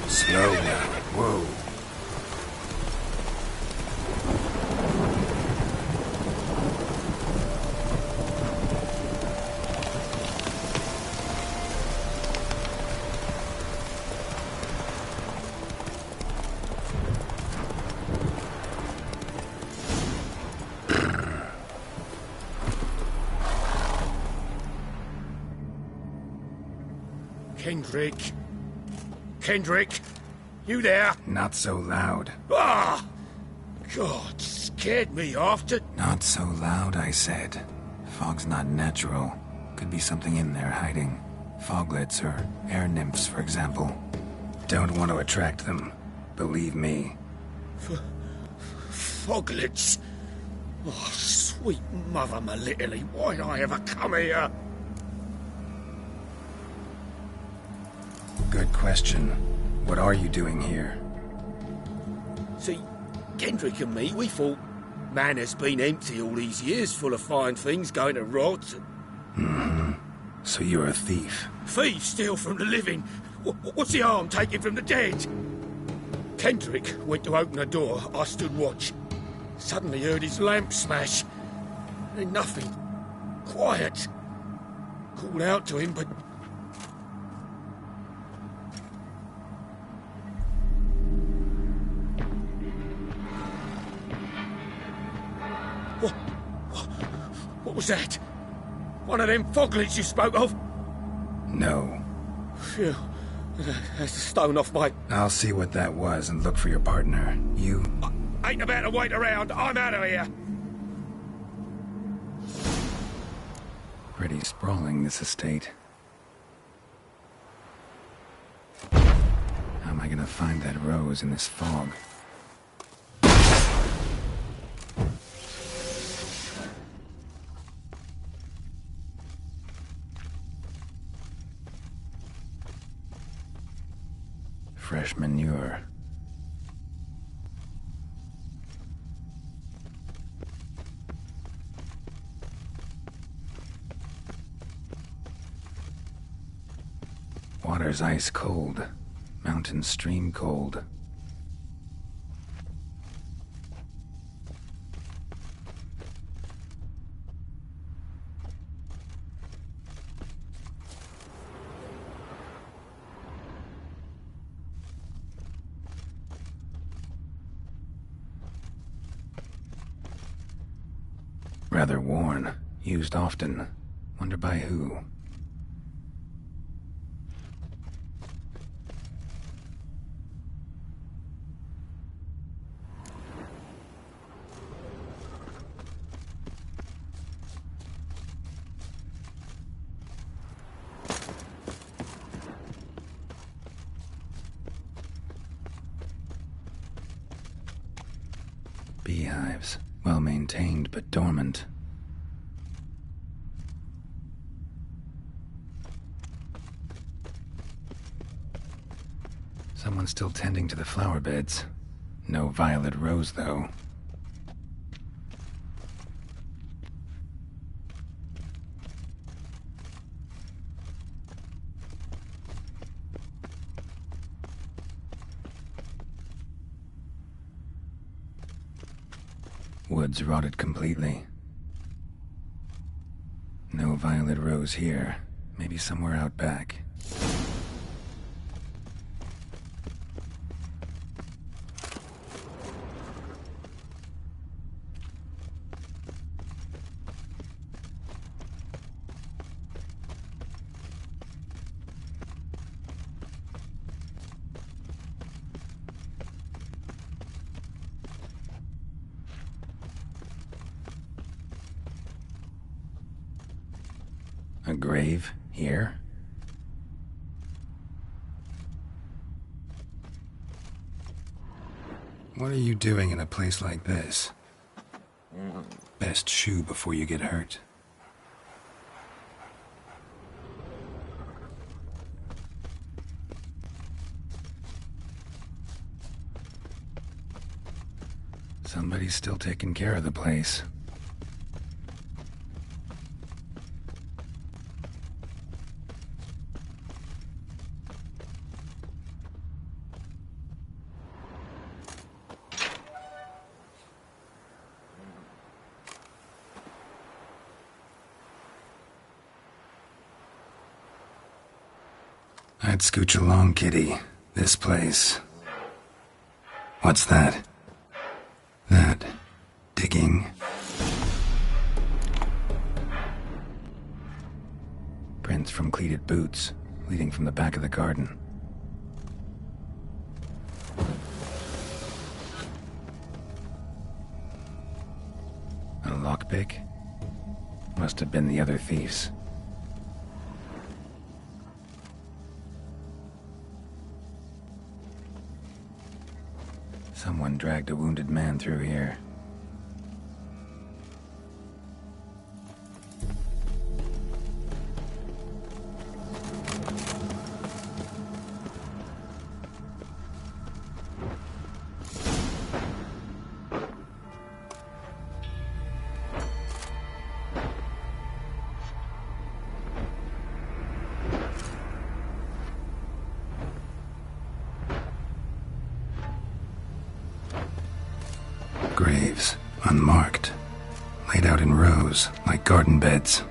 Slow now. Whoa.
Kendrick? Kendrick? You there?
Not so loud.
Ah! God, scared me after.
Not so loud, I said. Fog's not natural. Could be something in there hiding. Foglets or air nymphs, for example. Don't want to attract them. Believe me.
Foglets? Oh, sweet mother, my little, why'd I ever come here?
Good question. What are you doing here?
See, Kendrick and me, we thought Manor's been empty all these years, full of fine things going to rot.
Mm-hmm. So you're a thief.
Thieves steal from the living. What's the harm taken from the dead? Kendrick went to open the door. I stood watch. Suddenly heard his lamp smash. Then nothing. Quiet. Called out to him, but... What was that? One of them foglets you spoke of?
No.
Phew. That's a stone off my...
I'll see what that was and look for your partner. You...
I ain't about to wait around. I'm out of here.
Pretty sprawling, this estate. How am I gonna find that rose in this fog? Fresh manure. Water's ice cold. Mountain stream cold. Rather worn. Used often. Wonder by who. Beehives. Well maintained, but dormant. Someone's still tending to the flower beds. No violet rose, though. Woods rotted completely. No violet rose here. Maybe somewhere out back. A grave here? What are you doing in a place like this? Best shoe before you get hurt. Somebody's still taking care of the place. I'd scooch along, kitty. This place. What's that? That. Digging. Prints from cleated boots, leading from the back of the garden. lockpick? Must have been the other thieves. Someone dragged a wounded man through here. Graves, unmarked, laid out in rows like garden beds.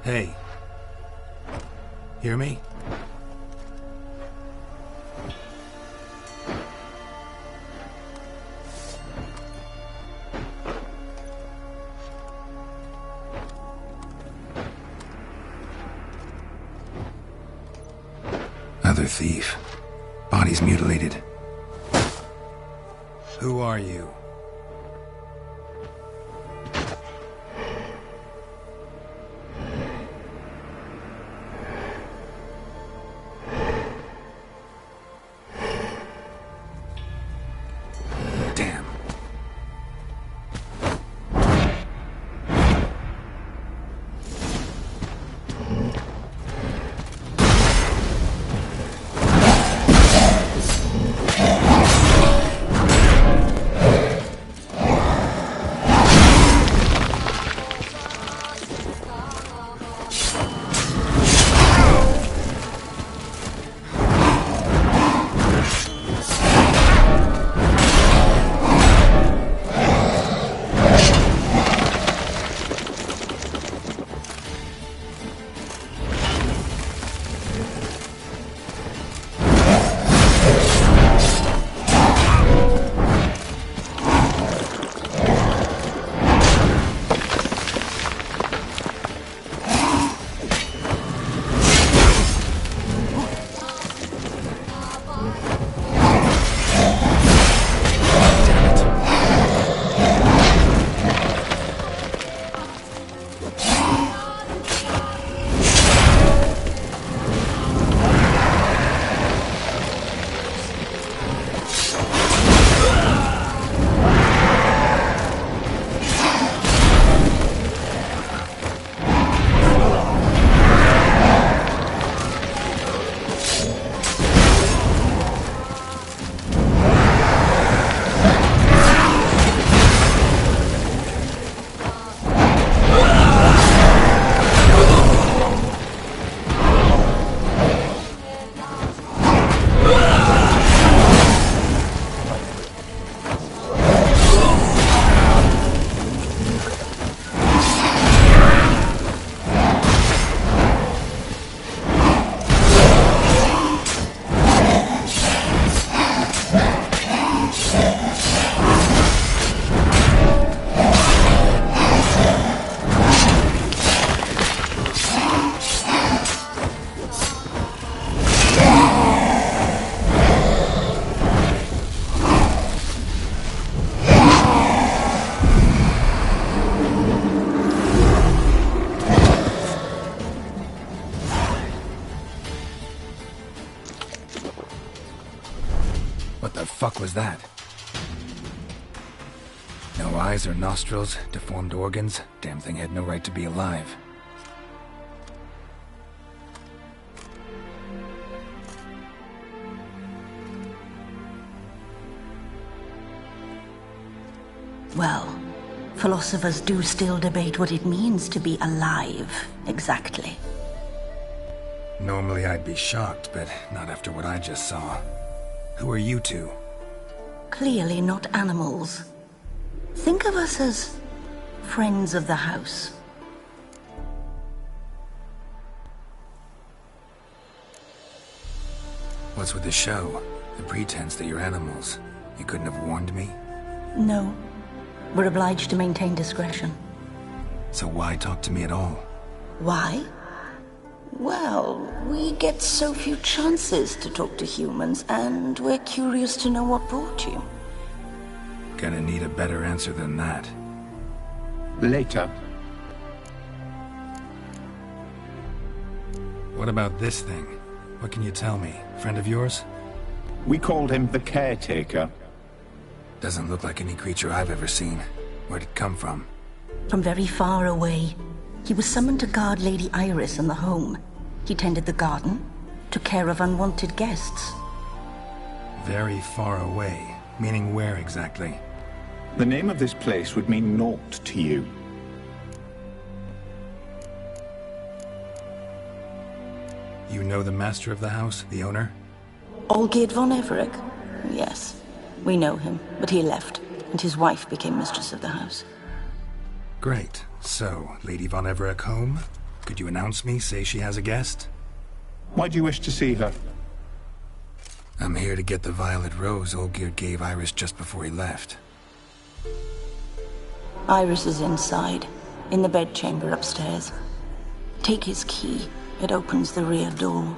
Hey. Hear me? Another thief. Bodies mutilated. Who are you? Damn. What the fuck was that? No eyes or nostrils, deformed organs. Damn thing had no right to be alive.
Well, philosophers do still debate what it means to be alive, exactly.
Normally I'd be shocked, but not after what I just saw. Who are you two?
Clearly not animals. Think of us as friends of the house.
What's with the show? The pretense that you're animals. You couldn't have warned me?
No. We're obliged to maintain discretion.
So why talk to me at all?
Why? Well, we get so few chances to talk to humans, and we're curious to know what brought you.
Gonna need a better answer than that.
Later.
What about this thing? What can you tell me? Friend of yours?
We called him the Caretaker.
Doesn't look like any creature I've ever seen. Where'd it come from?
From very far away. He was summoned to guard Lady Iris and the home. He tended the garden, took care of unwanted guests.
Very far away. Meaning where exactly?
The name of this place would mean naught to you.
You know the master of the house, the owner?
Olgierd von Everec? Yes, we know him, but he left, and his wife became mistress of the house.
Great. So, Lady von Everec home? Could you announce me, say she has a guest?
Why do you wish to see her?
I'm here to get the violet rose Olgierd gave Iris just before he left.
Iris is inside, in the bedchamber upstairs. Take his key. It opens the rear door.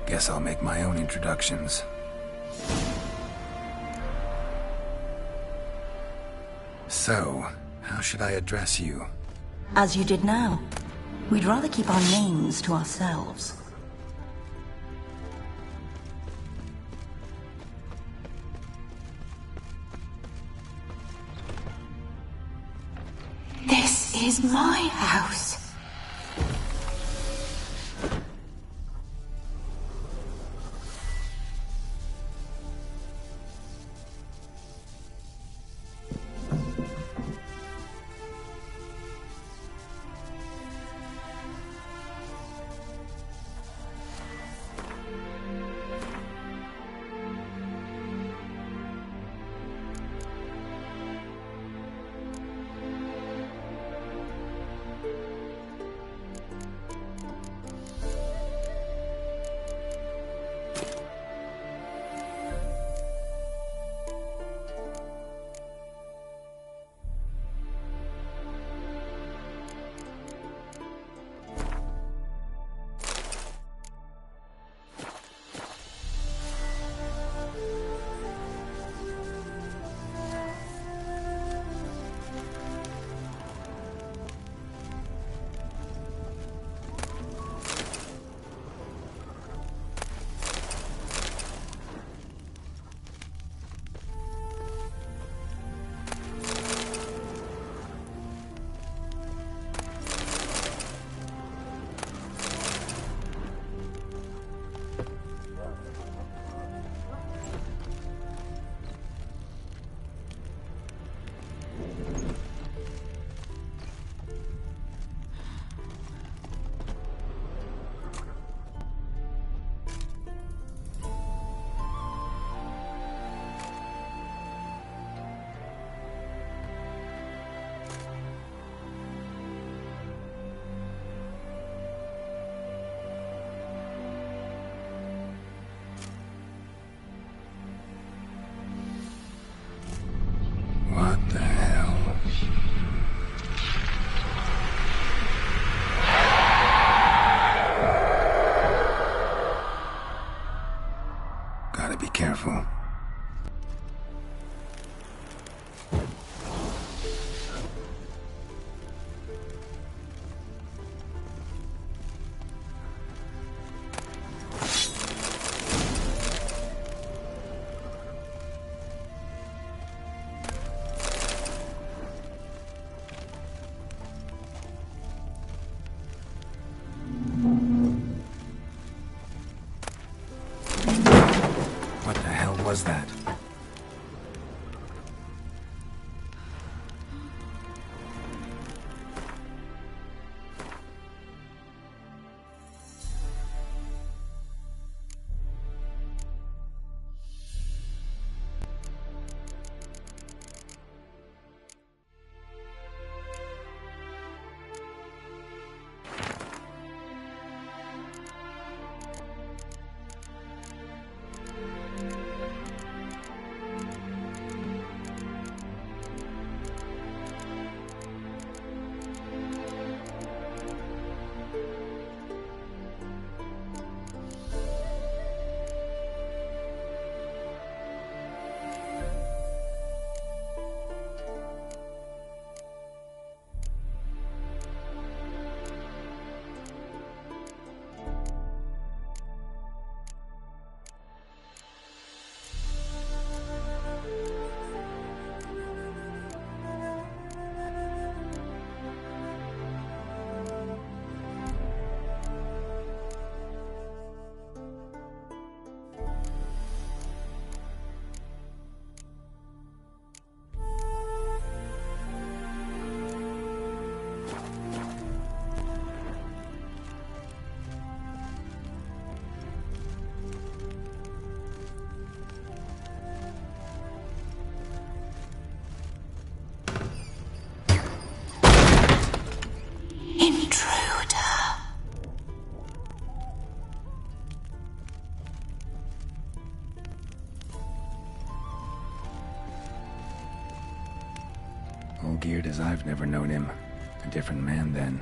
Guess I'll make my own introductions. So, how should I address you?
As you did now. We'd rather keep our names to ourselves.
This is my house.
What the hell? Gotta be careful. All geared as I've never known him. A different man then.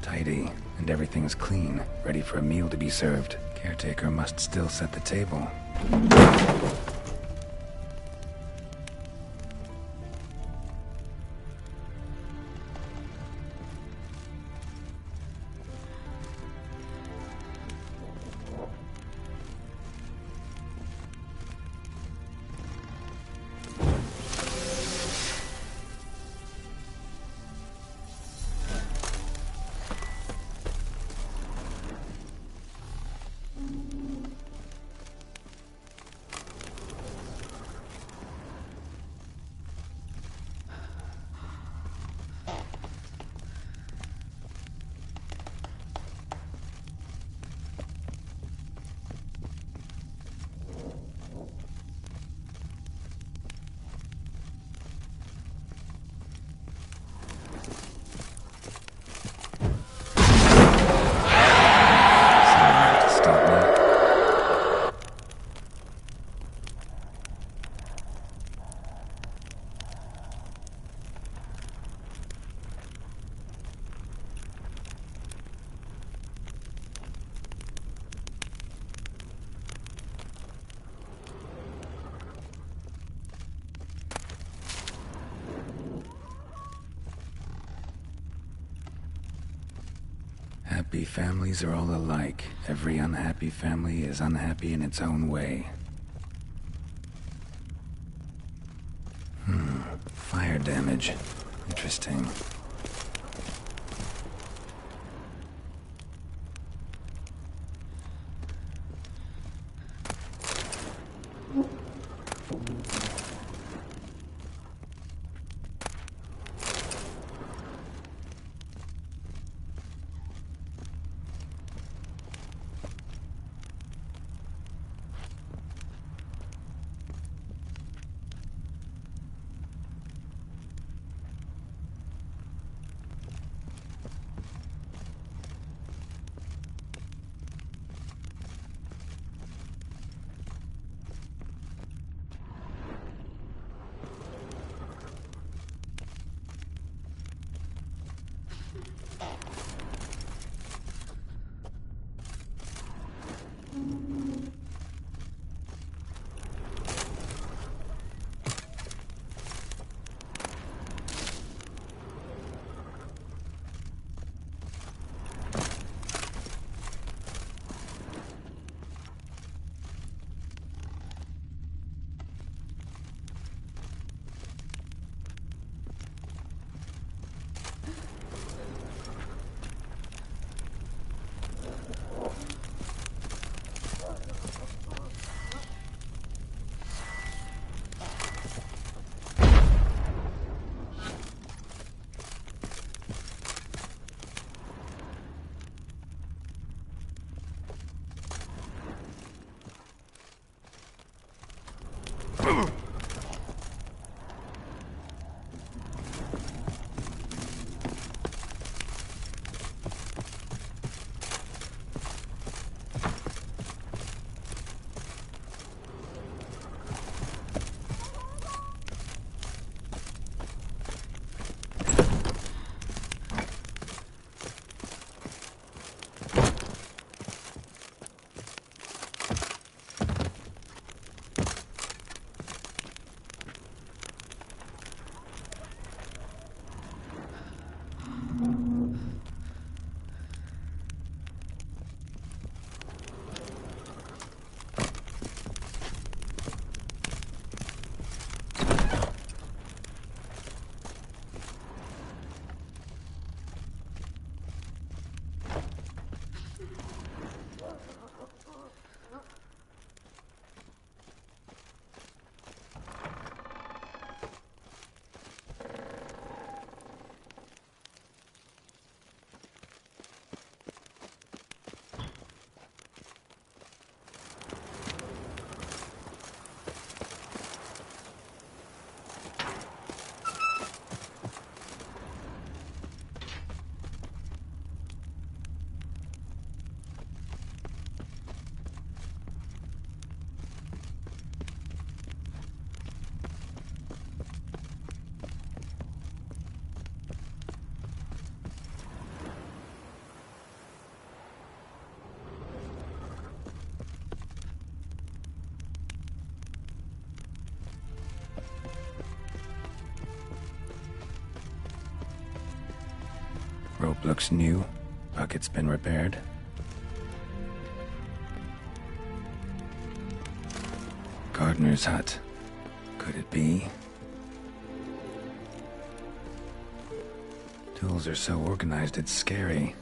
Tidy, and everything's clean, ready for a meal to be served. Caretaker must still set the table. Happy families are all alike. Every unhappy family is unhappy in its own way. Fire damage. Interesting. Rope looks new. Bucket's been repaired. Gardener's hut. Could it be? Tools are so organized it's scary.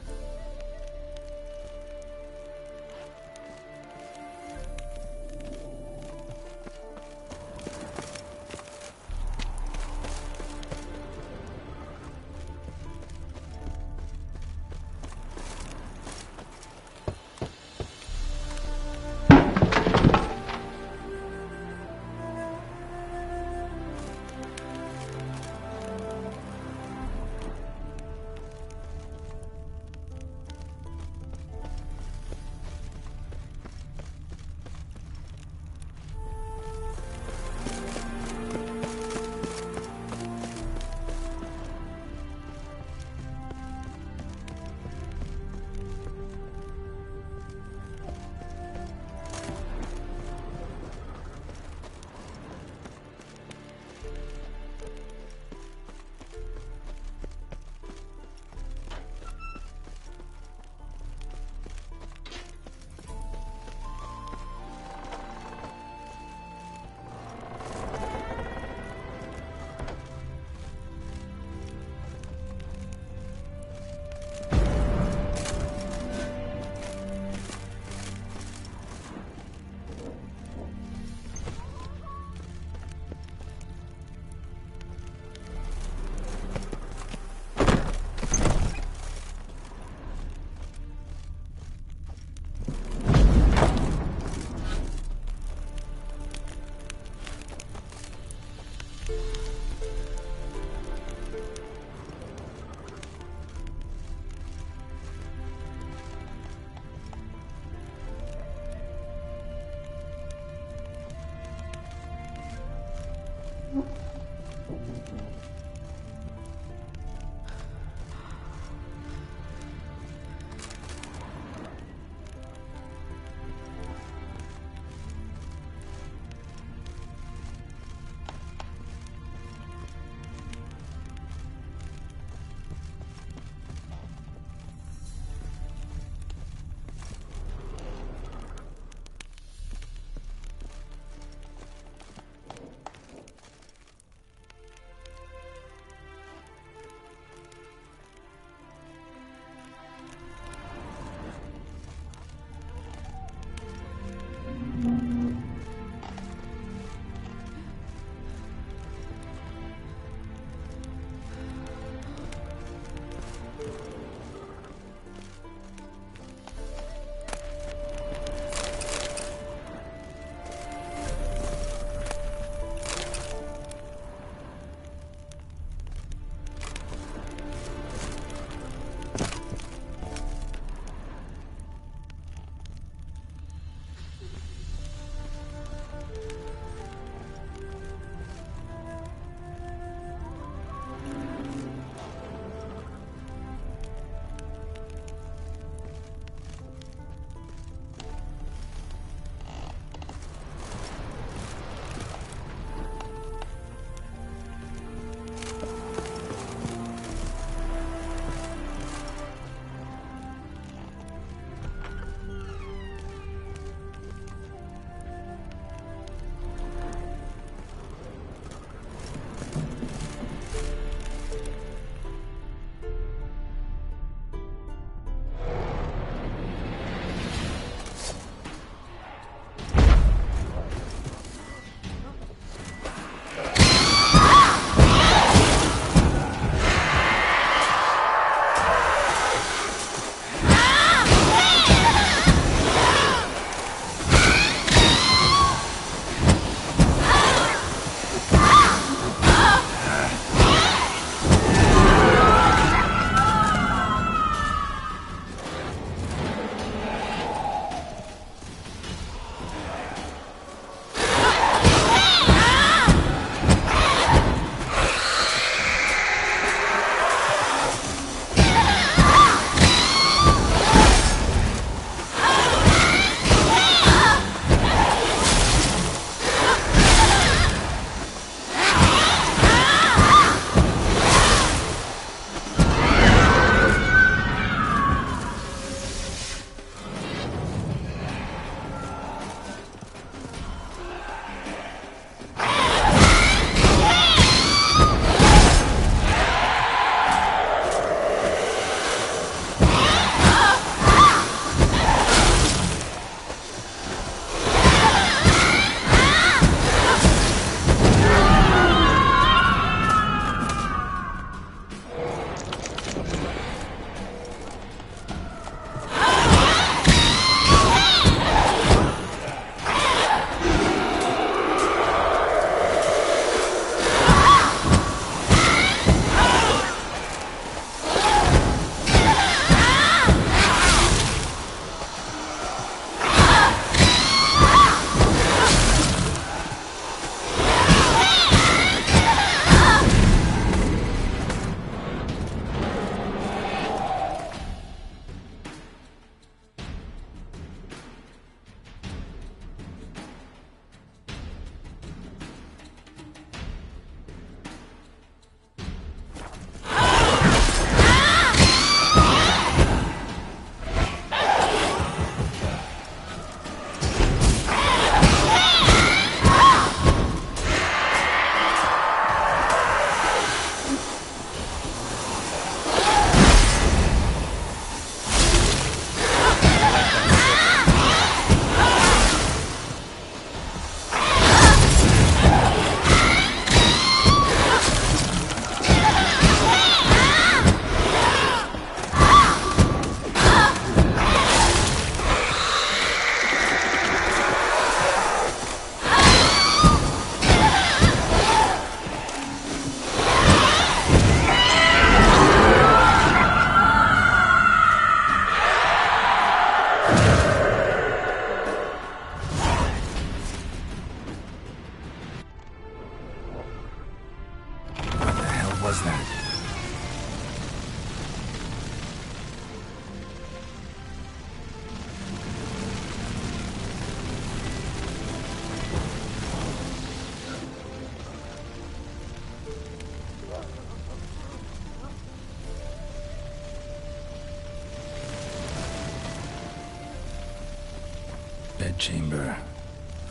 Bedchamber.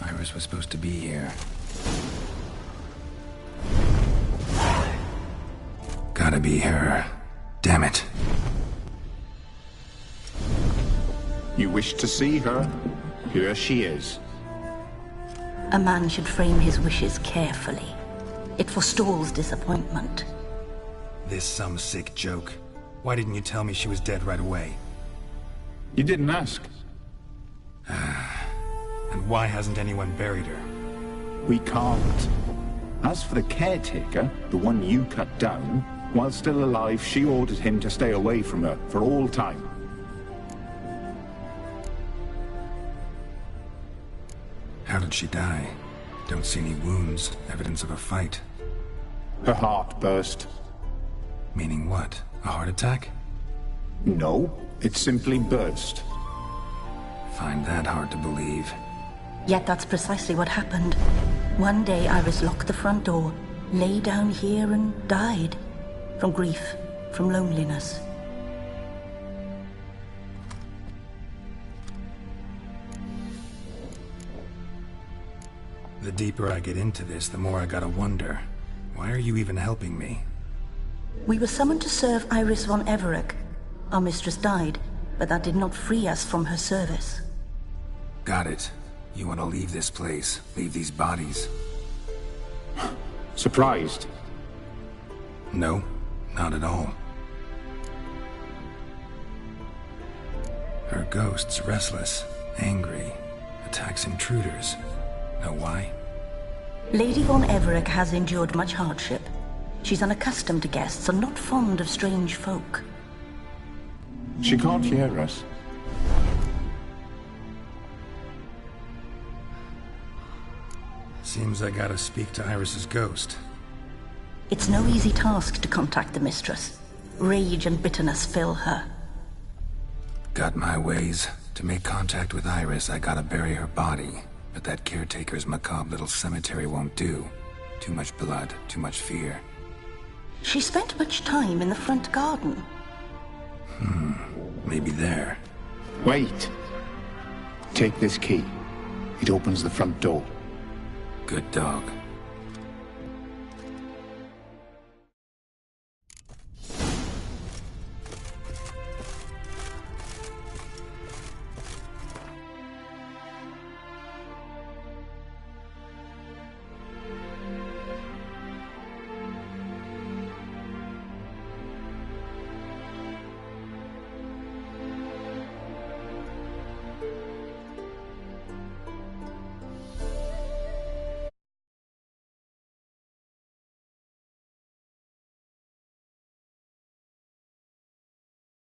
Iris was supposed to be here. Gotta be her. Damn it.
You wish to see her? Here she is.
A man should frame his wishes carefully. It forestalls disappointment.
This some sick joke. Why didn't you tell me she was dead right away?
You didn't ask.
And why hasn't anyone buried her?
We can't. As for the caretaker, the one you cut down, while still alive, she ordered him to stay away from her for all time.
How did she die? Don't see any wounds, evidence of a fight.
Her heart burst.
Meaning what? A heart attack?
No, it simply burst.
Find that hard to believe.
Yet that's precisely what happened. One day Iris locked the front door, lay down here and died. From grief, from loneliness.
The deeper I get into this, the more I gotta wonder. Why are you even helping me?
We were summoned to serve Iris von Everec. Our mistress died, but that did not free us from her service.
Got it. You want to leave this place, leave these bodies?
Surprised?
No, not at all. Her ghost's restless, angry, attacks intruders. Know why?
Lady von Everec has endured much hardship. She's unaccustomed to guests and not fond of strange folk.
She can't hear us.
Seems I gotta speak to Iris's ghost.
It's no easy task to contact the mistress. Rage and bitterness fill her.
Got my ways. To make contact with Iris, I gotta bury her body. But that caretaker's macabre little cemetery won't do. Too much blood, too much fear.
She spent much time in the front garden.
Maybe there.
Wait. Take this key. It opens the front door.
Good dog.